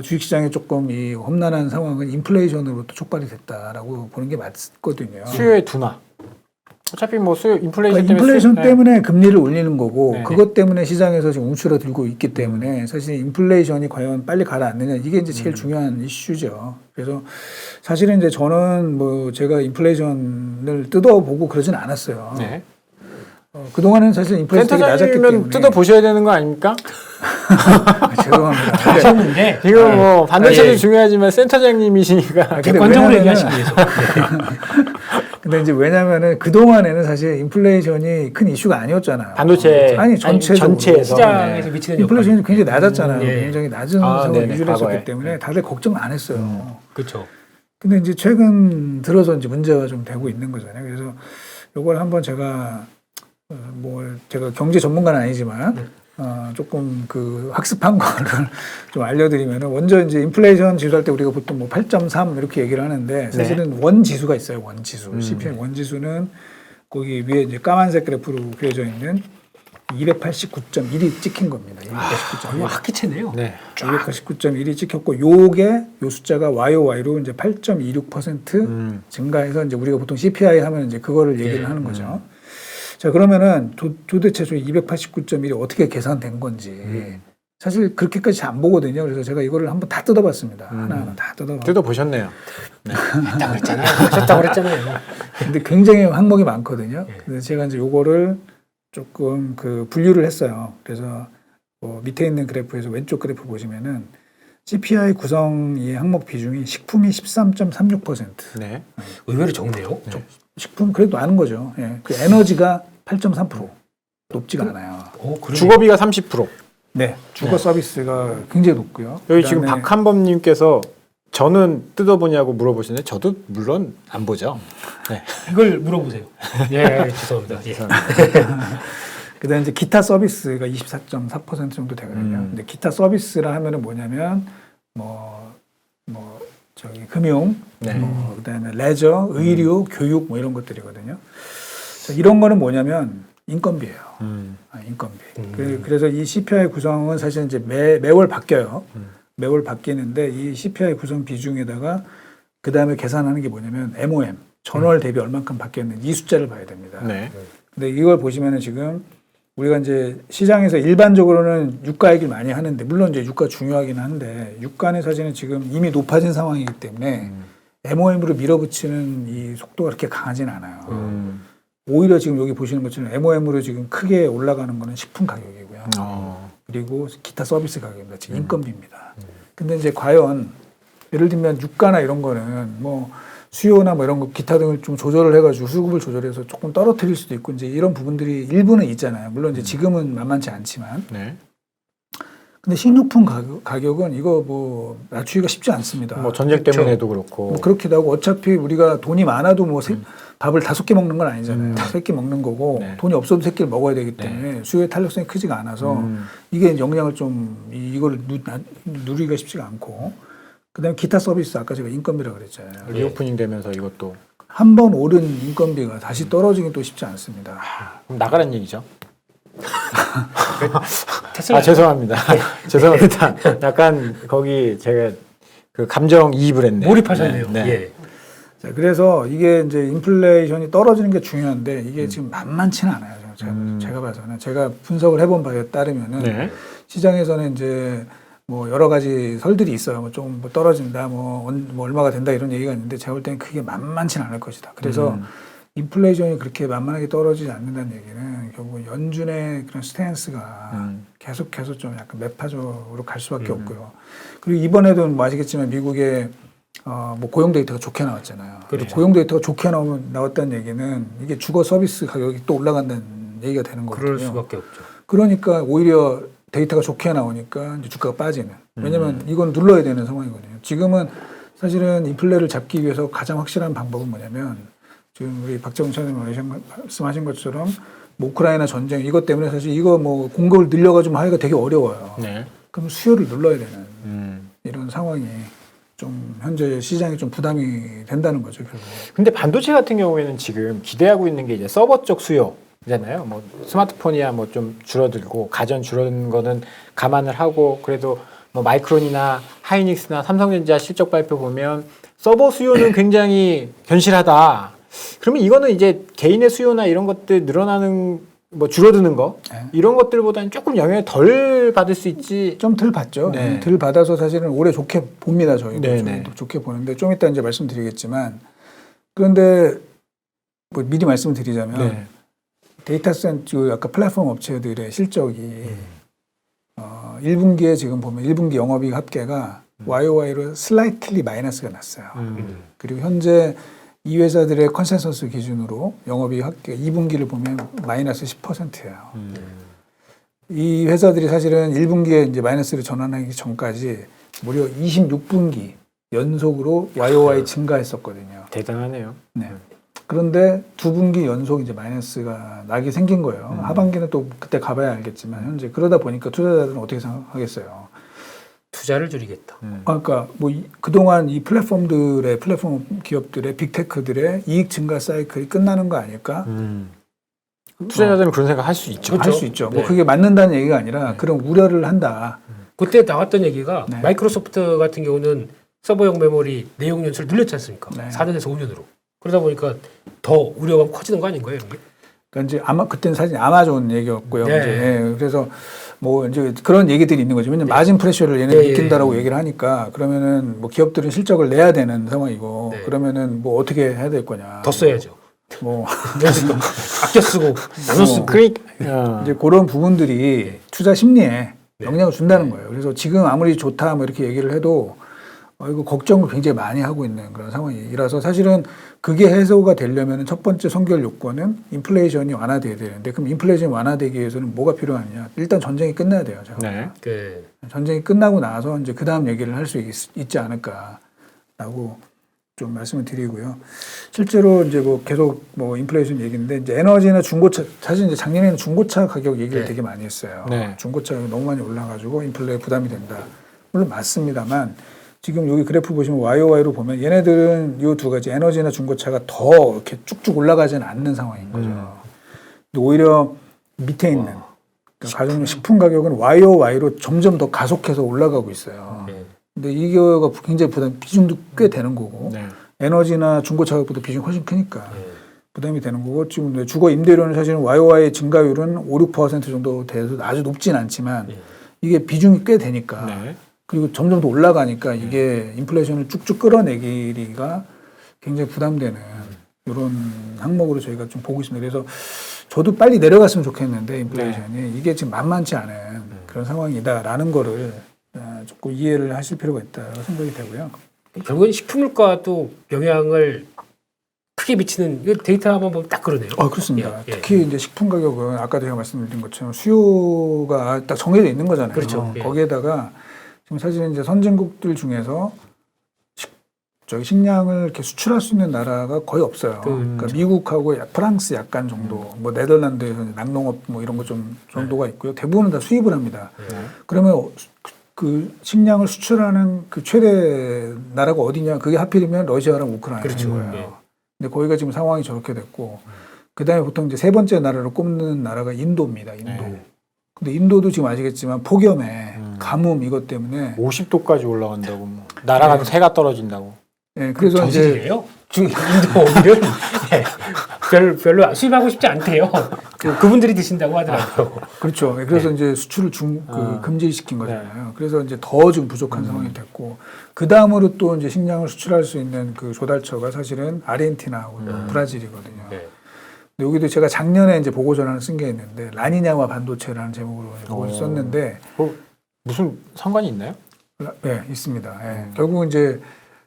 주식시장에 조금 이 험난한 상황은 인플레이션으로부터 촉발이 됐다라고 보는 게 맞거든요. 수요의 둔화. 어차피 뭐 수요 인플레이션 그러니까 때문에 인플레이션 때문에 금리를 올리는 거고 네. 그것 때문에 시장에서 지금 움츠러들고 있기 때문에 사실 인플레이션이 과연 빨리 가라앉느냐 이게 이제 제일 중요한 이슈죠. 그래서 사실은 이제 저는 뭐 제가 인플레이션을 뜯어보고 그러진 않았어요. 네. 그동안은 사실 인플레이션이 되게 낮았기 센터장님이면 때문에 뜯어 보셔야 되는 거 아닙니까? 죄송합니다. 하셨는데 지금 뭐 반도체도 아, 예. 중요하지만 센터장님이시니까 근데 객관적으로 왜냐면은- 얘기하시기 위해서. 근데 이제 왜냐면은 그동안에는 사실 인플레이션이 큰 이슈가 아니었잖아요. 반도체 아니 전체적으로 전체에서 시장에서 미치는 인플레이션이 역할이. 굉장히 낮았잖아요. 예. 굉장히 낮은 아, 상황을 네네, 유지를 과거에. 했었기 때문에 다들 걱정 안 했어요. 그렇죠. 근데 이제 최근 들어서 이제 문제가 좀 되고 있는 거잖아요. 그래서 이걸 한번 제가 뭐 제가 경제 전문가는 아니지만 조금 그 학습한 거를 좀 알려드리면은 먼저 이제 인플레이션 지수할 때 우리가 보통 뭐 8.3 이렇게 얘기를 하는데 사실은 원 지수가 있어요. 원 지수. CPI 원 지수는 거기 위에 이제 까만색 그래프로 그려져 있는 289.1이 찍힌 겁니다. 289.1. 학기체네요. 네. 289.1이 찍혔고 요게 요 숫자가 YOY로 이제 8.26% 증가해서 이제 우리가 보통 CPI 하면 이제 그거를 얘기를 하는 거죠. 자, 그러면은 도대체 저 289.1이 어떻게 계산된 건지 사실 그렇게까지 잘 안 보거든요. 그래서 제가 이거를 한번 다 뜯어봤습니다. 하나하나 다 뜯어봤고. 뜯어 보셨네요. 했다고 그랬잖아요. 하셨다고 그랬잖아요. 근데 굉장히 항목이 많거든요. 그래서 제가 이제 요거를 조금 그 분류를 했어요. 그래서 밑에 있는 그래프에서 왼쪽 그래프 보시면은 CPI 구성 이 항목 비중이 식품이 13.36%. 네. 의외로 적네요. 식품 그래도 아는 거죠. 예. 그 에너지가 8.3% 높지가 않아요. 그러네요. 주거비가 30%. 네, 주거 서비스가 굉장히 높고요. 여기 지금 그다음에 박한범님께서 저는 뜯어보냐고 물어보시는데 저도 물론 안 보죠. 네. 이걸 물어보세요. 예, 죄송합니다. 예. 그다음에 이제 기타 서비스가 24.4% 정도 되거든요. 근데 기타 서비스라 하면은 뭐냐면 저기 금융, 네. 그다음에 레저, 의류, 교육 뭐 이런 것들이거든요. 자, 이런 거는 뭐냐면 인건비예요. 인건비. 그래서 이 CPI 구성은 사실 이제 매월 바뀌어요. 매월 바뀌는데 이 CPI 구성 비중에다가 그 다음에 계산하는 게 뭐냐면 MOM 전월 대비 얼만큼 바뀌었는지 이 숫자를 봐야 됩니다. 네. 근데 이걸 보시면은 지금 우리가 이제 시장에서 일반적으로는 유가 얘기를 많이 하는데 물론 이제 유가 중요하긴 한데 유가는 사실은 지금 이미 높아진 상황이기 때문에 MOM으로 밀어붙이는 이 속도가 그렇게 강하진 않아요. 오히려 지금 여기 보시는 것처럼 MOM으로 지금 크게 올라가는 거는 식품 가격이고요. 그리고 기타 서비스 가격입니다. 즉 인건비입니다. 근데 이제 과연 예를 들면 유가나 이런 거는 뭐 수요나 뭐 이런 거 기타 등을 좀 조절을 해가지고 수급을 조절해서 조금 떨어뜨릴 수도 있고 이제 이런 부분들이 일부는 있잖아요. 물론 이제 지금은 만만치 않지만. 네. 근데 식료품 가격은 이거 뭐 낮추기가 쉽지 않습니다. 뭐 전쟁 때문에도 그렇고. 뭐 그렇기도 하고 어차피 우리가 돈이 많아도 뭐 밥을 5개 먹는 건 아니잖아요. 3개 먹는 거고 네. 돈이 없어도 3개를 먹어야 되기 때문에 수요의 탄력성이 크지가 않아서 이게 영향을 좀 이걸 누리기가 쉽지가 않고 그다음에 기타 서비스 아까 제가 인건비라고 그랬잖아요. 리오프닝 되면서 이것도 한 번 오른 인건비가 다시 떨어지긴 또 쉽지 않습니다. 그럼 나가란 얘기죠. 테슬라. 아 죄송합니다. 죄송합니다. 약간 거기 제가 그 감정이입을 했네요. 몰입하셨네요. 네. 예. 자, 그래서 이게 이제 인플레이션이 떨어지는 게 중요한데 이게 지금 만만치는 않아요. 제가 봐서는 제가 분석을 해본 바에 따르면은 네. 시장에서는 이제 뭐 여러 가지 설들이 있어요. 뭐 좀 떨어진다, 뭐 얼마가 된다 이런 얘기가 있는데 제가 볼 때는 그게 만만치는 않을 것이다. 그래서 인플레이션이 그렇게 만만하게 떨어지지 않는다는 얘기는 결국 연준의 그런 스탠스가 계속해서 좀 약간 매파적으로 갈 수밖에 없고요. 그리고 이번에도 뭐 아시겠지만 미국의 뭐 고용 데이터가 좋게 나왔잖아요. 그렇죠. 고용 데이터가 좋게 나왔다는 얘기는 이게 주거 서비스 가격이 또 올라간다는 얘기가 되는 거거든요. 그럴 수밖에 없죠. 그러니까 오히려 데이터가 좋게 나오니까 이제 주가가 빠지는. 왜냐면 이건 눌러야 되는 상황이거든요. 지금은 사실은 인플레를 잡기 위해서 가장 확실한 방법은 뭐냐면 지금 우리 박정훈 차장님 말씀하신 것처럼 뭐 우크라이나 전쟁 이것 때문에 사실 이거 뭐 공급을 늘려가지고 하기가 되게 어려워요. 네. 그럼 수요를 눌러야 되는 이런 상황이 좀 현재 시장에 좀 부담이 된다는 거죠, 결국. 근데 반도체 같은 경우에는 지금 기대하고 있는 게 이제 서버 쪽 수요잖아요. 뭐 스마트폰이야 뭐 좀 줄어들고 가전 줄어드는 거는 감안을 하고 그래도 뭐 마이크론이나 하이닉스나 삼성전자 실적 발표 보면 서버 수요는 굉장히 견실하다. 그러면 이거는 이제 개인의 수요나 이런 것들 늘어나는 뭐 줄어드는 거 네. 이런 것들보다는 조금 영향을 덜 받을 수 있지. 좀 덜 받죠. 네. 덜 받아서 사실은 올해 좋게 봅니다. 저희도. 네, 저희도 좋게 보는데 좀 이따 이제 말씀드리겠지만 그런데 뭐 미리 말씀드리자면 네. 데이터 센터 아까 플랫폼 업체들의 실적이 1분기에 지금 보면 1분기 영업이익 합계가 YOY로 슬라이틀리 마이너스가 났어요. 그리고 현재 이 회사들의 컨센서스 기준으로 영업이익 합계가 2분기를 보면 마이너스 10%예요. 이 회사들이 사실은 1분기에 이제 마이너스를 전환하기 전까지 무려 26분기 연속으로 YOY 증가했었거든요. 대단하네요. 네. 그런데 두 분기 연속 이제 마이너스가 나게 생긴 거예요. 하반기는 또 그때 가봐야 알겠지만 현재 그러다 보니까 투자자들은 어떻게 생각하겠어요? 투자를 줄이겠다. 그러니까 뭐 그동안 이 플랫폼 기업들의 빅테크들의 이익 증가 사이클이 끝나는 거 아닐까? 투자자들은 그런 생각 할 수 있죠. 그렇죠. 할 수 있죠. 네. 뭐 그게 맞는다는 얘기가 아니라 그런 우려를 한다. 그때 나왔던 얘기가 네. 마이크로소프트 같은 경우는 서버용 메모리 내용 연수를 늘렸지 않습니까? 네. 4년에서 5년으로. 그러다 보니까 더 우려가 커지는 거 아닌가요? 이런 게? 그러니까 이제 아마 그때는 사실 아마존 얘기였고요. 네. 이제 예, 그래서 뭐 이제 그런 얘기들이 있는 거죠. 왜냐면 마진 프레셔를 얘네 네. 느낀다라고 얘기를 하니까 그러면은 뭐 기업들은 실적을 내야 되는 상황이고 네. 그러면은 뭐 어떻게 해야 될 거냐. 더 써야죠. 뭐 연수도 아껴 쓰고 나눠 쓰고. 그러니까 이제 그런 부분들이 투자 심리에 네. 영향을 준다는 거예요. 그래서 지금 아무리 좋다 뭐 이렇게 얘기를 해도 이거 걱정을 굉장히 많이 하고 있는 그런 상황이라서 사실은 그게 해소가 되려면 첫 번째 선결 요건은 인플레이션이 완화돼야 되는데 그럼 인플레이션이 완화되기 위해서는 뭐가 필요하냐? 일단 전쟁이 끝나야 돼요. 제가. 네. 전쟁이 끝나고 나서 이제 그 다음 얘기를 할 수 있지 않을까라고 좀 말씀을 드리고요. 실제로 이제 뭐 계속 뭐 인플레이션 얘기인데 이제 에너지나 중고차 사실 이제 작년에는 중고차 가격 얘기를 네. 되게 많이 했어요. 네. 중고차 너무 많이 올라가지고 인플레 부담이 된다. 물론 맞습니다만 지금 여기 그래프 보시면 YOY로 보면 얘네들은 이 두 가지 에너지나 중고차가 더 이렇게 쭉쭉 올라가지는 않는 상황인 거죠. 근데 오히려 밑에 있는 그러니까 가정용 식품 가격은 YOY로 점점 더 가속해서 올라가고 있어요. 네. 근데 이거가 굉장히 비중도 꽤 되는 거고 네. 에너지나 중고차 가격보다 비중이 훨씬 크니까 네. 부담이 되는 거고 지금 주거 임대료는 사실은 YOY 증가율은 5, 6% 정도 돼서 아주 높진 않지만 네. 이게 비중이 꽤 되니까 네. 그리고 점점 더 올라가니까 이게 인플레이션을 쭉쭉 끌어내기가 굉장히 부담되는 이런 항목으로 저희가 좀 보고 있습니다. 그래서 저도 빨리 내려갔으면 좋겠는데 인플레이션이 이게 지금 만만치 않은 그런 상황이다라는 거를 조금 이해를 하실 필요가 있다고 생각이 되고요. 결국엔 식품 물가도 영향을 크게 미치는 이거 데이터 한번 보면 딱 그러네요. 그렇습니다. 예, 예. 특히 이제 식품 가격은 아까 제가 말씀드린 것처럼 수요가 딱 정해져 있는 거잖아요. 그렇죠. 예. 거기에다가 지금 사실 이제 선진국들 중에서 식량을 이렇게 수출할 수 있는 나라가 거의 없어요. 그러니까 미국하고 프랑스 약간 정도, 뭐 네덜란드에서 낙농업 뭐 이런 거 좀 정도가 있고요. 대부분은 다 수입을 합니다. 그러면 그 식량을 수출하는 그 최대 나라가 어디냐? 그게 하필이면 러시아랑 우크라이나인 그렇죠. 거예요. 예. 근데 거기가 지금 상황이 저렇게 됐고, 그 다음에 보통 이제 세 번째 나라로 꼽는 나라가 인도입니다. 인도. 네. 근데 인도도 지금 아시겠지만 폭염에 가뭄 이것 때문에 50도까지 올라간다고 뭐. 날아가는 새가 떨어진다고. 예, 그래서 이제 정신이에요? 인도 오기를 별로 수입하고 싶지 않대요. 그분들이 드신다고 하더라고요. 그렇죠. 그래서 이제 수출을 금지시킨 거잖아요. 그래서 이제 더 지금 부족한 상황이 됐고 그 다음으로 또 이제 식량을 수출할 수 있는 그 조달처가 사실은 아르헨티나하고 브라질이거든요. 네. 근데 여기도 제가 작년에 이제 보고서를 하나 쓴 게 있는데 라니냐와 반도체라는 제목으로 보고서 썼는데 무슨 상관이 있나요? 네, 있습니다. 예. 결국 이제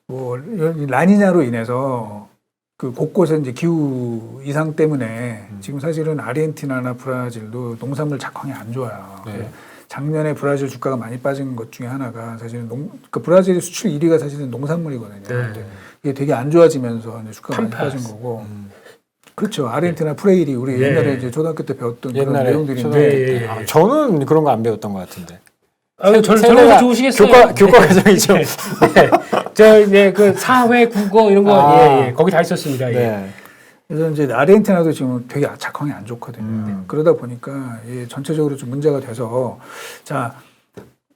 뭐 라니냐로 인해서 그 곳곳에 이제 기후 이상 때문에 지금 사실은 아르헨티나나 브라질도 농산물 작황이 안 좋아요. 네. 작년에 브라질 주가가 많이 빠진 것 중에 하나가 사실은 그 브라질의 수출 1위가 사실은 농산물이거든요. 근데 이게 되게 안 좋아지면서 이제 주가가 많이 빠진 거고. 그렇죠. 아르헨티나 프레일이 우리 옛날에 이제 초등학교 때 배웠던 그런 내용들인데. 저는 그런 거 안 배웠던 것 같은데. 저는 좋으시겠어요. 교과 과정이 좀. 그 사회, 국어 이런 거, 거기 다 있었습니다. 네. 그래서 이제 아르헨티나도 지금 되게 작황이 안 좋거든요. 그러다 보니까 전체적으로 좀 문제가 돼서 자,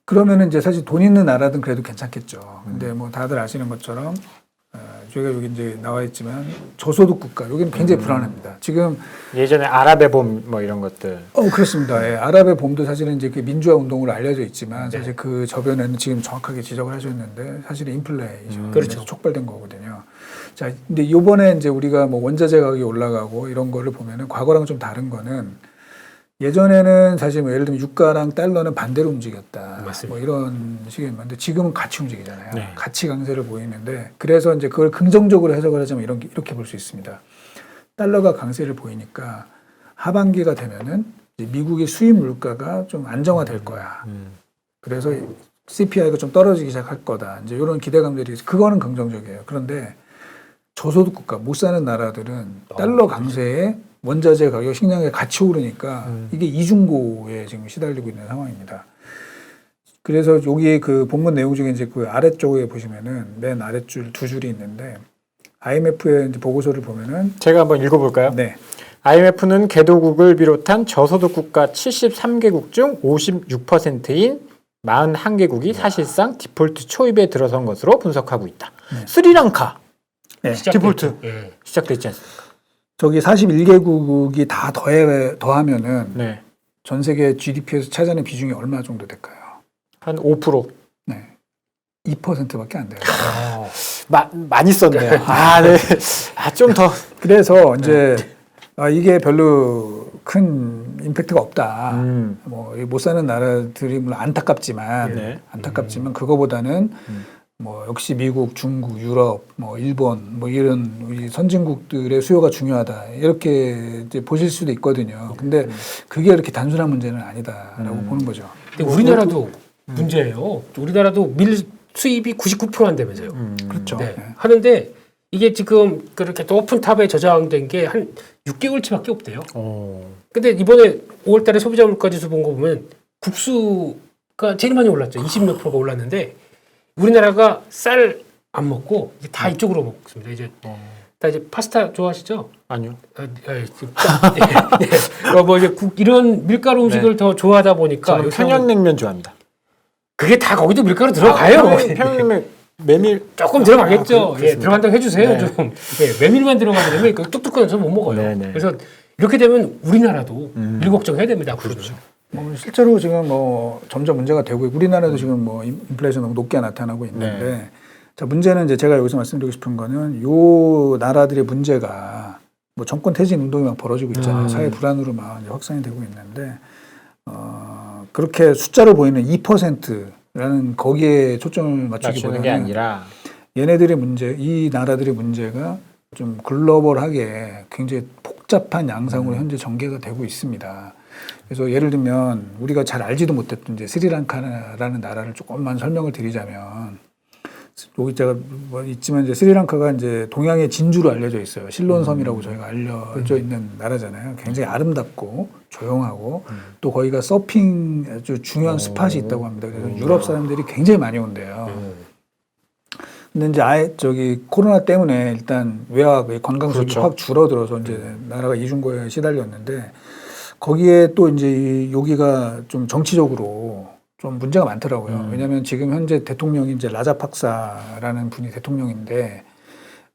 그러면은 이제 사실 돈 있는 나라든 그래도 괜찮겠죠. 근데 뭐 다들 아시는 것처럼 저희가 여기 이제 나와 있지만 저소득 국가 여기는 굉장히 불안합니다. 지금 예전에 아랍의 봄 뭐 이런 것들. 그렇습니다. 예, 아랍의 봄도 사실은 이제 그 민주화 운동으로 알려져 있지만 사실 그 저변에는 지금 정확하게 지적을 하셨는데 사실은 인플레이션 그렇죠. 촉발된 거거든요. 자, 근데 요번에 이제 우리가 뭐 원자재 가격이 올라가고 이런 거를 보면은 과거랑 좀 다른 거는 예전에는 사실 뭐 예를 들면 유가랑 달러는 반대로 움직였다. 맞습니다. 뭐 이런 식이었는데 지금은 같이 움직이잖아요. 네. 같이 강세를 보이는데 그래서 이제 그걸 긍정적으로 해석을 하자면 이렇게 볼 수 있습니다. 달러가 강세를 보이니까 하반기가 되면은 이제 미국의 수입 물가가 좀 안정화될 거야. 그래서 CPI가 좀 떨어지기 시작할 거다. 이제 이런 기대감들이 그거는 긍정적이에요. 그런데 저소득 국가 못 사는 나라들은 달러 강세에 원자재 가격, 식량이 같이 오르니까 이게 이중고에 지금 시달리고 있는 상황입니다. 그래서 여기 그 본문 내용 중에 이제 그 아래쪽에 보시면은 맨 아랫줄 두 줄이 있는데 IMF의 이제 보고서를 보면은 제가 한번 읽어볼까요? 네. IMF는 개도국을 비롯한 저소득 국가 73개국 중 56%인 41개국이 사실상 디폴트 초입에 들어선 것으로 분석하고 있다. 스리랑카 네. 디폴트 예. 시작됐지 않습니까? 저기 41개국이 다 더하면은 네. 전 세계 GDP에서 차지하는 비중이 얼마 정도 될까요? 한 5%. 네. 2%밖에 안 돼요. 많이 썼네요. 네. 좀 더. 그래서 이제 이게 별로 큰 임팩트가 없다. 뭐 못 사는 나라들이 물론 안타깝지만 네. 그거보다는 뭐 역시 미국, 중국, 유럽, 뭐 일본 뭐 이런 우리 선진국들의 수요가 중요하다 이렇게 이제 보실 수도 있거든요. 근데 그게 이렇게 단순한 문제는 아니다라고 보는 거죠. 근데 우리나라도 문제예요. 우리나라도 밀 수입이 99% 한다면서요. 그렇죠. 네. 네. 하는데 이게 지금 그렇게 높은 탑에 저장된 게 한 6개월치밖에 없대요. 근데 이번에 5월달에 소비자 물가지수 본 거 보면 국수가 제일 많이 올랐죠. 20몇 %가 올랐는데 우리나라가 쌀 안 먹고 이제 다 이쪽으로 먹습니다. 이제 다 이제 파스타 좋아하시죠? 아니요. 뭐 이제 이런 밀가루 음식을 더 좋아하다 보니까 저는 요새 평양냉면 좋아합니다. 그게 다 거기도 밀가루 들어가요. 평양냉면 메밀 조금 들어가겠죠. 예, 그렇습니까? 들어간다고 해주세요. 네. 좀 예, 메밀만 들어가면 그 뚝뚝한 저는 못 먹어요. 네, 네. 그래서 이렇게 되면 우리나라도 일 걱정해야 됩니다. 그렇죠. 실제로 지금 뭐 점점 문제가 되고 우리나라도 지금 뭐 인플레이션 너무 높게 나타나고 있는데 자 문제는 이제 제가 여기서 말씀드리고 싶은 거는 요 나라들의 문제가 뭐 정권 퇴진 운동이 막 벌어지고 있잖아요. 사회 불안으로 막 이제 확산이 되고 있는데 그렇게 숫자로 보이는 2%라는 거기에 초점을 맞추는 게 맞추기보다는 아니라 얘네들의 문제, 이 나라들의 문제가 좀 글로벌하게 굉장히 복잡한 양상으로 현재 전개가 되고 있습니다. 그래서 예를 들면 우리가 잘 알지도 못했던 이제 스리랑카라는 나라를 조금만 설명을 드리자면 여기 제가 뭐 있지만 이제 스리랑카가 이제 동양의 진주로 알려져 있어요. 실론섬이라고 저희가 알려져 있는 나라잖아요. 굉장히 아름답고 조용하고 또 거기가 서핑 아주 중요한 스팟이 있다고 합니다. 그래서 유럽 사람들이 굉장히 많이 온대요. 근데 이제 저기 코로나 때문에 일단 외화 관광 수입이 그렇죠. 확 줄어들어서 이제 나라가 이중고에 시달렸는데 거기에 또 이제 여기가 좀 정치적으로 좀 문제가 많더라고요. 왜냐하면 지금 현재 대통령이 이제 라자팍사라는 분이 대통령인데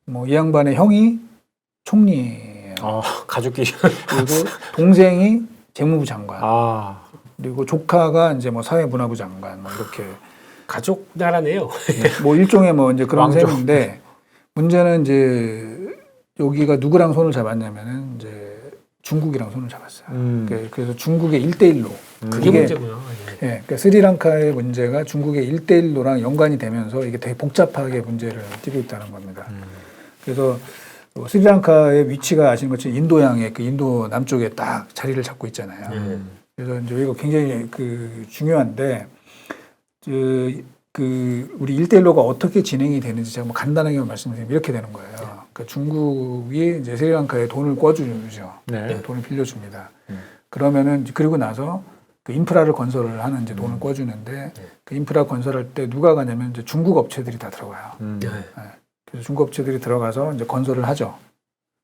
뭐 이 양반의 형이 총리예요. 가족끼리 그리고 동생이 재무부 장관. 그리고 조카가 이제 뭐 사회문화부 장관 뭐 이렇게 가족 나라네요. 뭐 일종의 뭐 이제 그런 왕족. 셈인데 문제는 이제 여기가 누구랑 손을 잡았냐면은 이제 중국이랑 손을 잡았어요. 그래서 중국의 1대1로 그게 문제구나. 예. 그러니까 스리랑카의 문제가 중국의 1대1로랑 연관이 되면서 이게 되게 복잡하게 문제를 띠고 있다는 겁니다. 그래서 스리랑카의 위치가 아시는 것처럼 인도양의 그 인도 남쪽에 딱 자리를 잡고 있잖아요. 그래서 이제 여기가 굉장히 그 중요한데 그 우리 1대1로가 어떻게 진행이 되는지 제가 뭐 간단하게 말씀드리면 이렇게 되는 거예요. 그러니까 중국이 이제 스리랑카에 돈을 꿔주죠. 네. 돈을 빌려줍니다. 그러면은 그리고 나서 그 인프라를 건설을 하는 이제 돈을 꿔주는데 그 인프라 건설할 때 누가 가냐면 이제 중국 업체들이 다 들어가요. 그래서 중국 업체들이 들어가서 이제 건설을 하죠.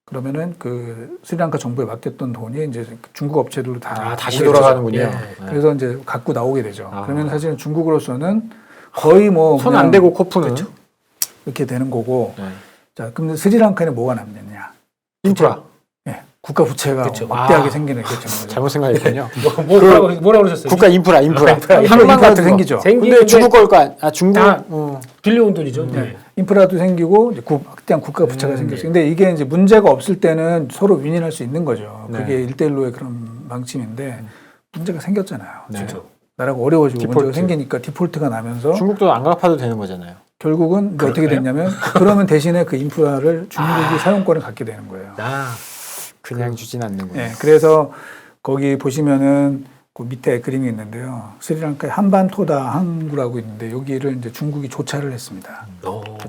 그러면은 그 스리랑카 정부에 맡겼던 돈이 이제 중국 업체들로 다 다시 오게 되죠. 돌아가는군요. 네. 그래서 이제 갖고 나오게 되죠. 그러면 사실은 중국으로서는 거의 뭐 손 안 대고 코프는 이렇게 되는 거고 자, 그럼 스리랑카에는 뭐가 남느냐? 인프라. 예, 국가 부채가 그렇죠. 막대하게 아. 생기는 게 정말. 잘못 생각했군요. 뭐라고 그러셨어요? 국가 인프라. 한번 항만 인프라도 같은 거. 생기죠. 근데 중국 걸까? 중국. 다 빌려온 돈이죠. 네. 네. 인프라도 생기고 이제 막대한 국가 부채가 생겼어요. 근데 이게 이제 문제가 없을 때는 서로 윈윈할 수 있는 거죠. 네. 그게 1대1로의 그런 방침인데 문제가 생겼잖아요. 네. 그렇죠. 나라가 어려워지고 디폴트. 문제가 생기니까 디폴트가 나면서 중국도 안 갚아도 되는 거잖아요. 결국은 이제 어떻게 그럴까요? 됐냐면 그러면 대신에 그 인프라를 중국이 사용권을 갖게 되는 거예요. 그냥 주진 않는군요. 네, 그래서 거기 보시면은 그 밑에 그림이 있는데요. 스리랑카의 한반토다 항구라고 있는데 여기를 이제 중국이 조차를 했습니다.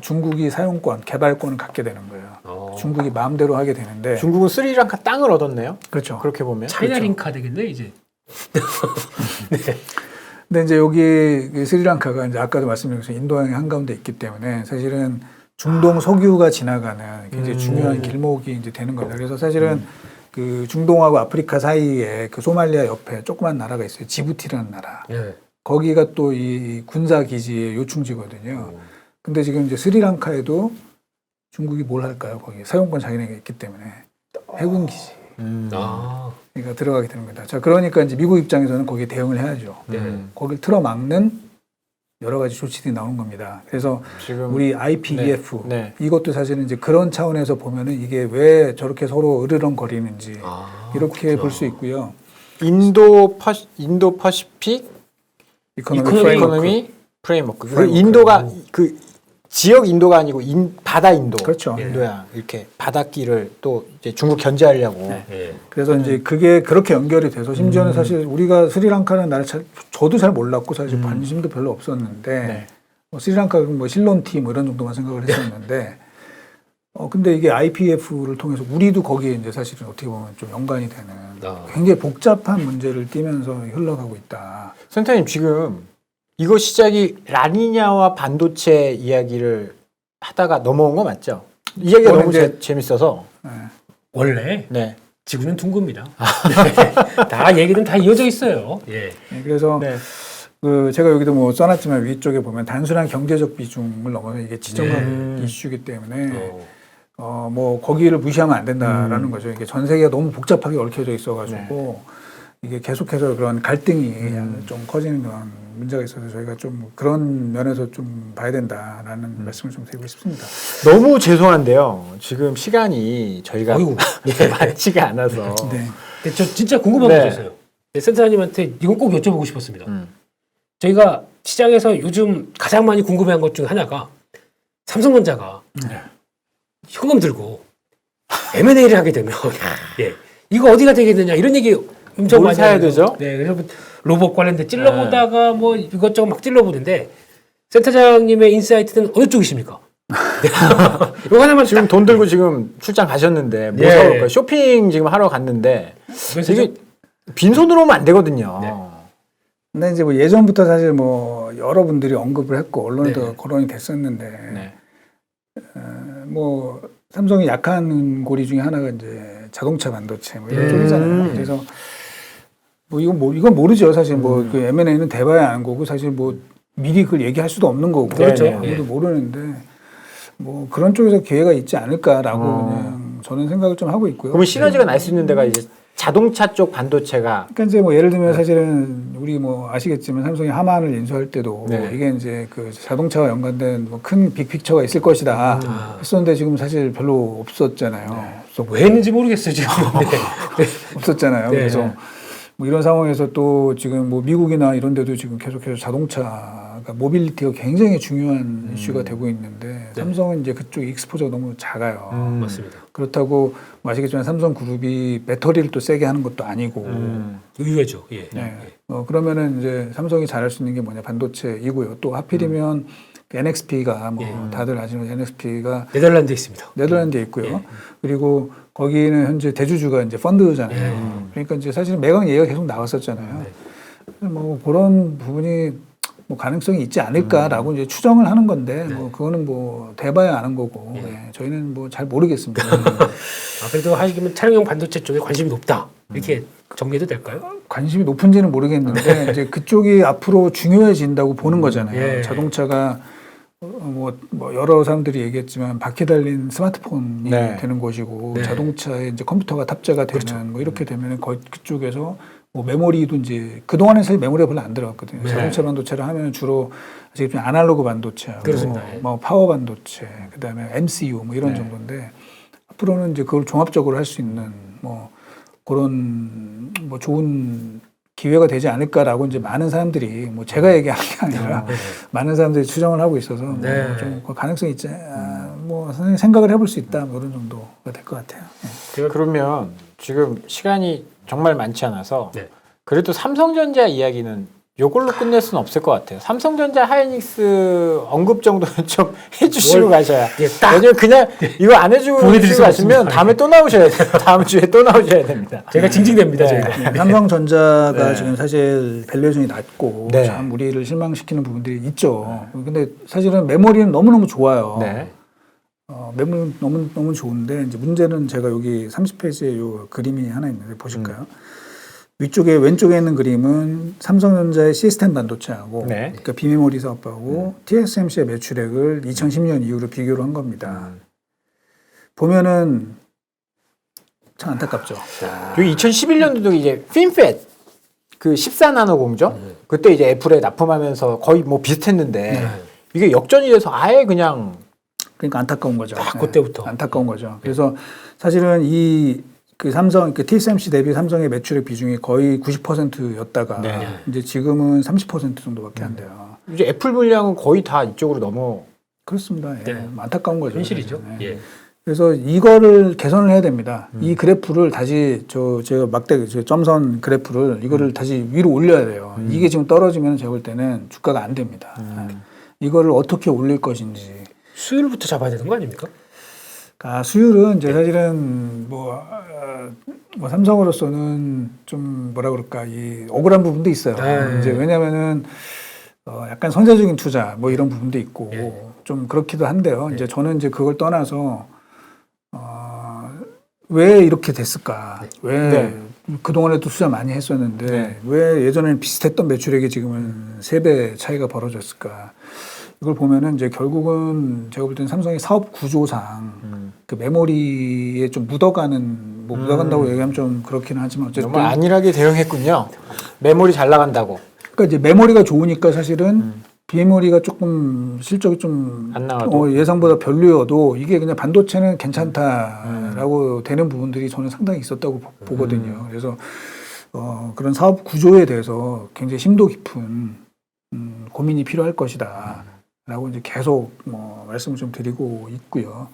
중국이 사용권, 개발권을 갖게 되는 거예요. 중국이 마음대로 하게 되는데 중국은 스리랑카 땅을 얻었네요. 그렇죠. 그렇게 보면. 차이나 링카 되겠네 이제. 근데 이제 여기 그 스리랑카가 이제 아까도 말씀드린 것처럼 인도양의 한가운데 있기 때문에 사실은 중동 석유가 지나가는 굉장히 중요한 길목이 이제 되는 겁니다. 그래서 사실은 그 중동하고 아프리카 사이에 그 소말리아 옆에 조그만 나라가 있어요. 지부티라는 나라. 예. 거기가 또 이 군사 기지의 요충지거든요. 근데 지금 이제 스리랑카에도 중국이 뭘 할까요? 거기 사용권 자기네가 있기 때문에 해군 기지. 아. 그러니까 들어가게 되는 겁니다. 자, 그러니까 이제 미국 입장에서는 거기에 대응을 해야죠. 네. 거기를 틀어막는 여러 가지 조치들이 나오는 겁니다. 그래서 지금 우리 IPEF 네. 이것도 사실은 이제 그런 차원에서 보면은 이게 왜 저렇게 서로 으르렁거리는지 이렇게 볼 수 있고요. 인도 퍼시픽 이코노미 프레임워크. 그 인도가 그 지역 인도가 아니고 바다 인도. 그렇죠. 인도야. 이렇게 바닷길을 또 이제 중국 견제하려고. 예. 그래서 이제 그게 그렇게 연결이 돼서 심지어는 사실 우리가 스리랑카는 나라 저도 잘 몰랐고 사실 관심도 별로 없었는데 네. 뭐 스리랑카는 뭐 실론티 뭐 이런 정도만 생각을 했었는데 근데 이게 IPF를 통해서 우리도 거기에 이제 사실은 어떻게 보면 좀 연관이 되는 굉장히 복잡한 문제를 띠면서 흘러가고 있다. 센터님 지금 이거 시작이 라니냐와 반도체 이야기를 하다가 넘어온 거 맞죠? 이야기가 너무 재밌어서. 네. 원래 네. 지구는 둥굽니다. 네. 다 얘기는 다 이어져 있어요. 예. 네, 그래서 네. 그 제가 여기도 뭐 써놨지만 위쪽에 보면 단순한 경제적 비중을 넘어서 이게 지정학 이슈이기 때문에 뭐 거기를 무시하면 안 된다라는 거죠. 이게 전 세계가 너무 복잡하게 얽혀져 있어가지고 이게 계속해서 그런 갈등이 좀 커지는 그런 문제가 있어서 저희가 좀 그런 면에서 좀 봐야 된다라는 말씀을 좀 드리고 싶습니다. 너무 죄송한데요. 지금 시간이 저희가 어이구. 많지가 않아서. 네. 근데 저 진짜 궁금한 거 있어요. 센터장님한테 이건 꼭 여쭤보고 싶었습니다. 저희가 시장에서 요즘 가장 많이 궁금해한 것 중 하나가 삼성전자가 현금 들고 M&A를 하게 되면 예. 이거 어디가 되겠느냐 이런 얘기 엄청 뭘 많이 사야 하는데. 되죠? 네, 그래서 로봇 관련된 찔러보다가 뭐 이것저것 막 찔러보는데 센터장님의 인사이트는 어느 쪽이십니까? 이거 하나만 지금 돈 들고 지금 출장 가셨는데 뭐 예. 사올까요? 쇼핑 지금 하러 갔는데 이게 빈손으로 오면 안 되거든요. 네. 근데 이제 뭐 예전부터 사실 뭐 여러분들이 언급을 했고 언론에도 거론이 됐었는데 네. 뭐 삼성이 약한 고리 중에 하나가 이제 자동차 반도체 뭐 이런 쪽이잖아요. 그래서 뭐 이건 모르죠. 사실 뭐 그 M&A는 대봐야 아는 거고 사실 뭐 미리 그걸 얘기할 수도 없는 거고 그렇죠. 아무도 모르는데 뭐 그런 쪽에서 기회가 있지 않을까라고 그냥 저는 생각을 좀 하고 있고요. 그러면 시너지가 날 수 있는 데가 이제 자동차 쪽 반도체가 그러니까 이제 뭐 예를 들면 사실은 우리 뭐 아시겠지만 삼성이 하만을 인수할 때도 이게 이제 그 자동차와 연관된 뭐 큰 빅픽처가 있을 것이다 했었는데 지금 사실 별로 없었잖아요. 그래서 왜 했는지 모르겠어요 지금. 네. 없었잖아요. 네. 그래서 뭐 이런 상황에서 또 지금 뭐 미국이나 이런 데도 지금 계속해서 자동차가 모빌리티가 굉장히 중요한 이슈가 되고 있는데 삼성은 이제 그쪽 익스포저가 너무 작아요. 맞습니다. 그렇다고 뭐 아시겠지만 삼성그룹이 배터리를 또 세게 하는 것도 아니고 의외죠. 예. 네. 그러면은 이제 삼성이 잘할 수 있는 게 뭐냐 반도체이고요. 또 하필이면 그 NXP가 뭐 다들 아시는 NXP가 네덜란드에 있습니다. 네덜란드에 있고요. 그리고 거기는 현재 대주주가 이제 펀드잖아요. 그러니까 이제 사실 매각 얘기가 계속 나왔었잖아요. 뭐 그런 부분이 뭐 가능성이 있지 않을까라고 이제 추정을 하는 건데 뭐 그거는 뭐 대봐야 아는 거고 저희는 뭐 잘 모르겠습니다. 그래도 하시면 차량용 반도체 쪽에 관심이 높다 이렇게 정리해도 될까요? 관심이 높은지는 모르겠는데 이제 그쪽이 앞으로 중요해진다고 보는 거잖아요. 자동차가 뭐 여러 사람들이 얘기했지만 바퀴 달린 스마트폰이 네. 되는 곳이고 네. 자동차에 이제 컴퓨터가 탑재가 되는 그렇죠. 뭐 이렇게 되면은 거의 그쪽에서 뭐 메모리도 이제 그동안에 사실 메모리가 별로 안 들어갔거든요. 네. 자동차 반도체를 하면 주로 아시겠지만 아날로그 반도체하고 그렇습니다. 뭐 파워 반도체, 그다음에 MCU 뭐 이런 네. 정도인데 앞으로는 이제 그걸 종합적으로 할 수 있는 뭐 그런 뭐 좋은 기회가 되지 않을까라고 이제 많은 사람들이 뭐 제가 얘기하는 게 아니라 네. 많은 사람들이 추정을 하고 있어서 네. 뭐좀 가능성이 있지 뭐 생각을 해볼 수 있다 뭐 이런 정도가 될 것 같아요. 네. 그러면 지금 시간이 정말 많지 않아서 네. 그래도 삼성전자 이야기는 요걸로 끝낼 수는 없을 것 같아요. 삼성전자 하이닉스 언급 정도는 좀 해주시고 가셔야. 예, 딱 왜냐면 그냥 이거 안 해주고 보내드릴 수가 가시면 없습니다. 다음에 또 나오셔야 돼요. 다음 주에 또 나오셔야 됩니다. 제가 징징댑니다. 네. 저희가. 삼성전자가 네. 지금 사실 밸류에이션이 낮고 네. 참 우리를 실망시키는 부분들이 있죠. 근데 사실은 메모리는 너무너무 좋아요. 네. 메모리 너무 좋은데 이제 문제는 제가 여기 30페이지에 요 그림이 하나 있는데 보실까요? 위쪽에 왼쪽에 있는 그림은 삼성전자의 시스템 반도체하고 네. 그러니까 비메모리 사업하고 TSMC의 매출액을 2010년 이후로 비교를 한 겁니다. 보면은 참 안타깝죠. 여기 2011년도도 이제 핀팻 그 14나노 공정 그때 이제 애플에 납품하면서 거의 뭐 비슷했는데 네. 이게 역전이 돼서 아예 그냥 그러니까 안타까운 거죠. 딱 그때부터. 안타까운 거죠. 그래서 사실은 이 그 삼성, 그 TSMC 대비 삼성의 매출의 비중이 거의 90%였다가 네. 이제 지금은 30% 정도밖에 안 돼요. 이제 애플 물량은 거의 다 이쪽으로 넘어. 그렇습니다. 예. 네. 안타까운 거죠. 현실이죠. 예. 예. 그래서 이거를 개선을 해야 됩니다. 이 그래프를 다시 제가 막대 점선 그래프를 이거를 다시 위로 올려야 돼요. 이게 지금 떨어지면 제가 볼 때는 주가가 안 됩니다. 이거를 어떻게 올릴 것인지. 수율부터 잡아야 되는 거 아닙니까? 수율은 이제 사실은 뭐 삼성으로서는 좀 뭐라 그럴까 이 억울한 부분도 있어요. 네. 이제 왜냐면은 약간 선제적인 투자 뭐 이런 부분도 있고 예. 좀 그렇기도 한데요. 이제 저는 이제 그걸 떠나서 왜 이렇게 됐을까? 왜 네. 그동안에도 투자 많이 했었는데 네. 왜 예전에는 비슷했던 매출액이 지금은 3배 차이가 벌어졌을까? 이걸 보면은 이제 결국은 제가 볼 때는 삼성의 사업 구조상 그 메모리에 좀 묻어가는 뭐 묻어간다고 얘기하면 좀 그렇기는 하지만 어쨌든 너무 안일하게 대응했군요. 메모리 잘 나간다고. 그러니까 이제 메모리가 좋으니까 사실은 비메모리가 조금 실적이 좀 안 나와도. 예상보다 별로여도 이게 그냥 반도체는 괜찮다라고 되는 부분들이 저는 상당히 있었다고 보거든요. 그래서 그런 사업 구조에 대해서 굉장히 심도 깊은 고민이 필요할 것이다라고 이제 계속 뭐 말씀을 좀 드리고 있고요.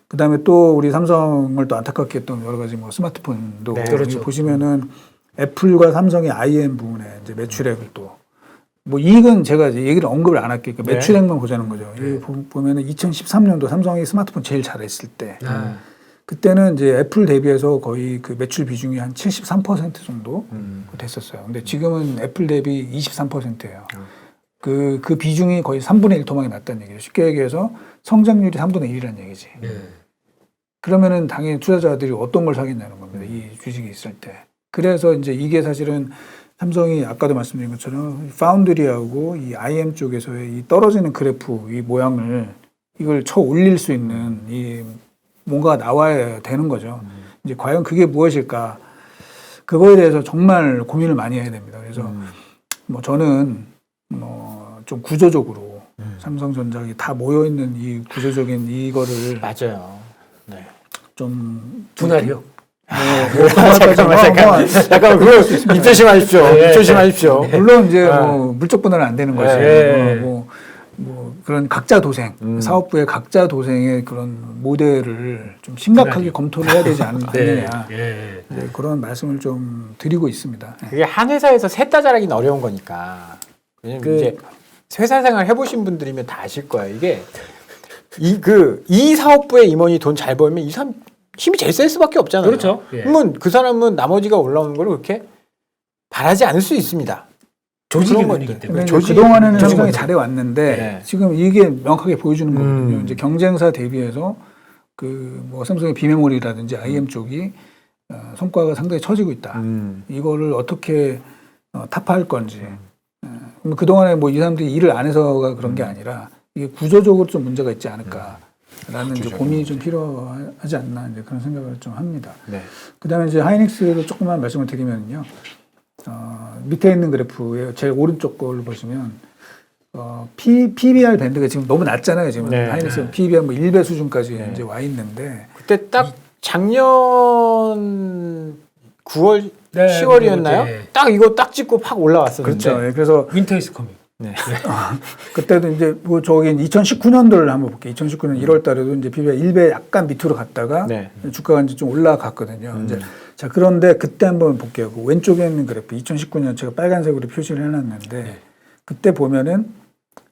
그다음에 또 우리 삼성을 또 안타깝게 했던 여러 가지 뭐 스마트폰도 네, 그렇죠. 보시면은 애플과 삼성의 IM 부분에 이제 매출액을 또 뭐 이익은 제가 이제 얘기를 언급을 안 할게요. 그러니까 네. 매출액만 보자는 거죠. 이 보면은 2013년도 삼성이 스마트폰 제일 잘했을 때 그때는 이제 애플 대비해서 거의 그 매출 비중이 한 73% 정도 됐었어요. 근데 지금은 애플 대비 23%예요. 그 비중이 거의 3분의 1 토막이 났다는 얘기죠. 쉽게 얘기해서 성장률이 3분의 1이라는 얘기지. 예. 그러면은 당연히 투자자들이 어떤 걸 사겠냐는 겁니다. 이 주식이 있을 때. 그래서 이제 이게 사실은 삼성이 아까도 말씀드린 것처럼 파운드리하고 이 IM 쪽에서의 이 떨어지는 그래프 이 모양을 이걸 쳐 올릴 수 있는 이 뭔가가 나와야 되는 거죠. 이제 과연 그게 무엇일까? 그거에 대해서 정말 고민을 많이 해야 됩니다. 그래서 뭐 저는 뭐 좀 구조적으로 삼성전자가 다 모여 있는 이 구조적인 이거를 맞아요. 네. 좀 분할이요. 잠깐만 그거 입 조심하십시오. 입 조심하십시오. 물론 이제 뭐 물적 분할은 안 되는 거지. 네. 뭐 그런 각자 도생, 사업부의 각자 도생의 그런 모델을 좀 심각하게 검토를 해야 되지 않느냐. 예. 이제 그런 말씀을 좀 드리고 있습니다. 그게 한 회사에서 셋 다 잘하기는 어려운 거니까. 왜냐면 이제 회사 생활 해보신 분들이면 다 아실 거예요. 이게 이 사업부의 임원이 돈 잘 벌면 이 사람 힘이 제일 셀 수밖에 없잖아요. 그렇죠. 예. 그러면 그 사람은 나머지가 올라오는 걸 그렇게 바라지 않을 수 있습니다. 조직의 그런 문이기 것들. 때문에. 근데 그동안에는 삼성이 잘해왔는데 네. 지금 이게 명확하게 보여주는 거거든요. 이제 경쟁사 대비해서 그 뭐 삼성의 비메모리라든지 IM 쪽이 성과가 상당히 처지고 있다. 이거를 어떻게 타파할 건지. 그동안에 뭐 이 사람들이 일을 안 해서가 그런 게 아니라 이게 구조적으로 좀 문제가 있지 않을까라는 이제 고민이 좀 필요하지 않나 이제 그런 생각을 좀 합니다. 네. 그다음에 이제 하이닉스도 조금만 말씀을 드리면요. 밑에 있는 그래프의 제일 오른쪽 걸로 보시면 PBR 밴드가 지금 너무 낮잖아요. 지금 네. 하이닉스 PBR 뭐 1배 수준까지 이제 와 있는데 그때 딱 작년 9월, 네, 10월이었나요? 네. 딱 이거 딱 찍고 팍 올라왔었는데. 그렇죠. 예, 그래서 윈터 이즈 커밍. 네. 그때도 이제 뭐 저기 2019년도를 한번 볼게요. 2019년 1월 달에도 이제 PBR 1배 약간 밑으로 갔다가 네. 주가가 이제 좀 올라갔거든요. 이제 자, 그런데 그때 한번 볼게요. 그 왼쪽에 있는 그래프 2019년 제가 빨간색으로 표시를 해놨는데 그때 보면은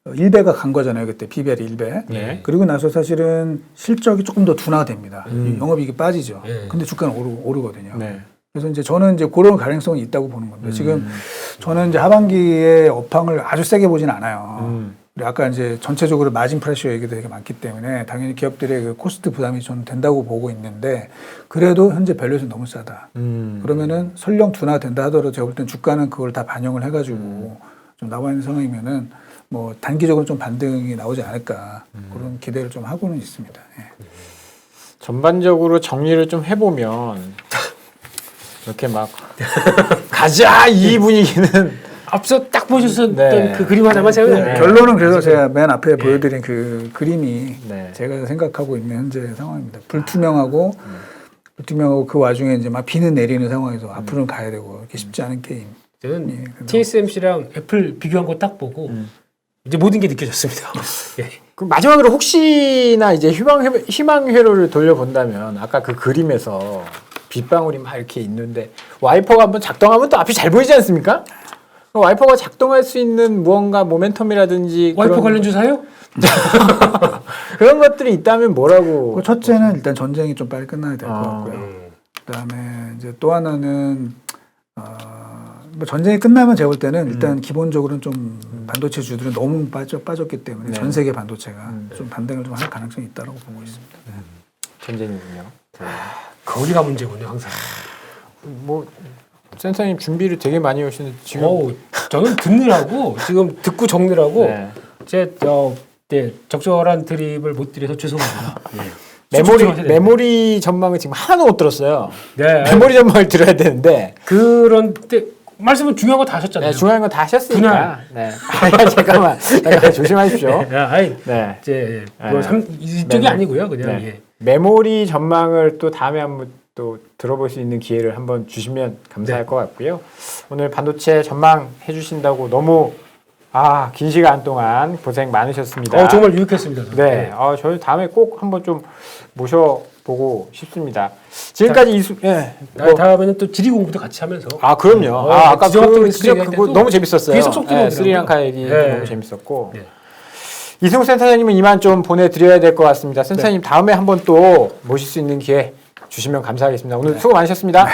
1배가 간 거잖아요. 그때 PBR이 1배. 네. 그리고 나서 사실은 실적이 조금 더 둔화됩니다. 영업이익이 빠지죠. 근데 주가는 오르거든요. 네. 그래서 이제 저는 이제 그런 가능성이 있다고 보는 겁니다. 지금 저는 이제 하반기에 업황을 아주 세게 보진 않아요. 그리고 아까 이제 전체적으로 마진 프레셔 얘기도 되게 많기 때문에 당연히 기업들의 그 코스트 부담이 좀 된다고 보고 있는데 그래도 현재 밸류에이션 너무 싸다. 그러면은 설령 둔화된다 하더라도 제가 볼 땐 주가는 그걸 다 반영을 해가지고 좀 나와 있는 상황이면은 뭐 단기적으로 좀 반등이 나오지 않을까 그런 기대를 좀 하고는 있습니다. 예. 전반적으로 정리를 좀 해보면 이렇게 막 가자 이 분위기는 앞서 딱 보셨던 네. 그 그림 하나만 세워요. 네. 결론은 그래서 제가 맨 앞에 보여드린 그 그림이 네. 제가 생각하고 있는 현재 상황입니다. 불투명하고 그 와중에 이제 막 비는 내리는 상황에서 앞으로는 가야 되고 이렇게 쉽지 않은 게임. 저는 예, 그래서 TSMC랑 애플 비교한 거 딱 보고 이제 모든 게 느껴졌습니다. 예. 그 마지막으로 혹시나 이제 희망 회로를 돌려본다면 아까 그 그림에서 빗방울이 막 이렇게 있는데 와이퍼가 한번 작동하면 또 앞이 잘 보이지 않습니까? 와이퍼가 작동할 수 있는 무언가 모멘텀이라든지 와이퍼 그런 관련 주사요? 그런 것들이 있다면 뭐라고? 그 첫째는 일단 전쟁이 좀 빨리 끝나야 될 것 아. 같고요. 그다음에 이제 또 하나는 뭐 전쟁이 끝나면 제가 볼 때는 일단 기본적으로는 좀 반도체 주들은 너무 빠졌기 때문에 네. 전 세계 반도체가 좀 반등을 좀 할 가능성이 있다고 보고 있습니다. 전쟁이군요. 거리가 문제군요, 항상. 뭐 센터님 준비를 되게 많이 하시는데 지금 저는 듣느라고 지금 듣고 적느라고 네. 네, 적절한 드립을 못 드려서 죄송합니다. 예. 메모리 전망을 지금 하나도 못 들었어요. 네, 메모리 전망을 들어야 되는데 그런데 말씀은 중요한 거 다 하셨잖아요. 네, 중요한 거 다 하셨으니까. 네. 잠깐만 조심하십시오. 네. 이제 네. 뭐 이쪽이 메모- 아니고요, 그냥 네. 예. 메모리 전망을 또 다음에 한번 또 들어볼 수 있는 기회를 한번 주시면 감사할 것 같고요. 오늘 반도체 전망 해주신다고 너무 긴 시간 동안 고생 많으셨습니다. 정말 유익했습니다. 저는. 네, 저희 다음에 꼭 한번 좀 모셔보고 싶습니다. 지금까지 다음에는 또 지리 공부도 같이 하면서. 그럼요. 아까 지정 같은 거 진짜 얘기할 그거 때도 너무 재밌었어요. 귀에 쏙쏙 들어오더라고요. 스리랑카 얘기 네. 너무 재밌었고. 네. 이승우 센터장님은 이만 좀 보내드려야 될 것 같습니다. 센터장님 다음에 한번 또 모실 수 있는 기회 주시면 감사하겠습니다. 오늘 수고 많으셨습니다.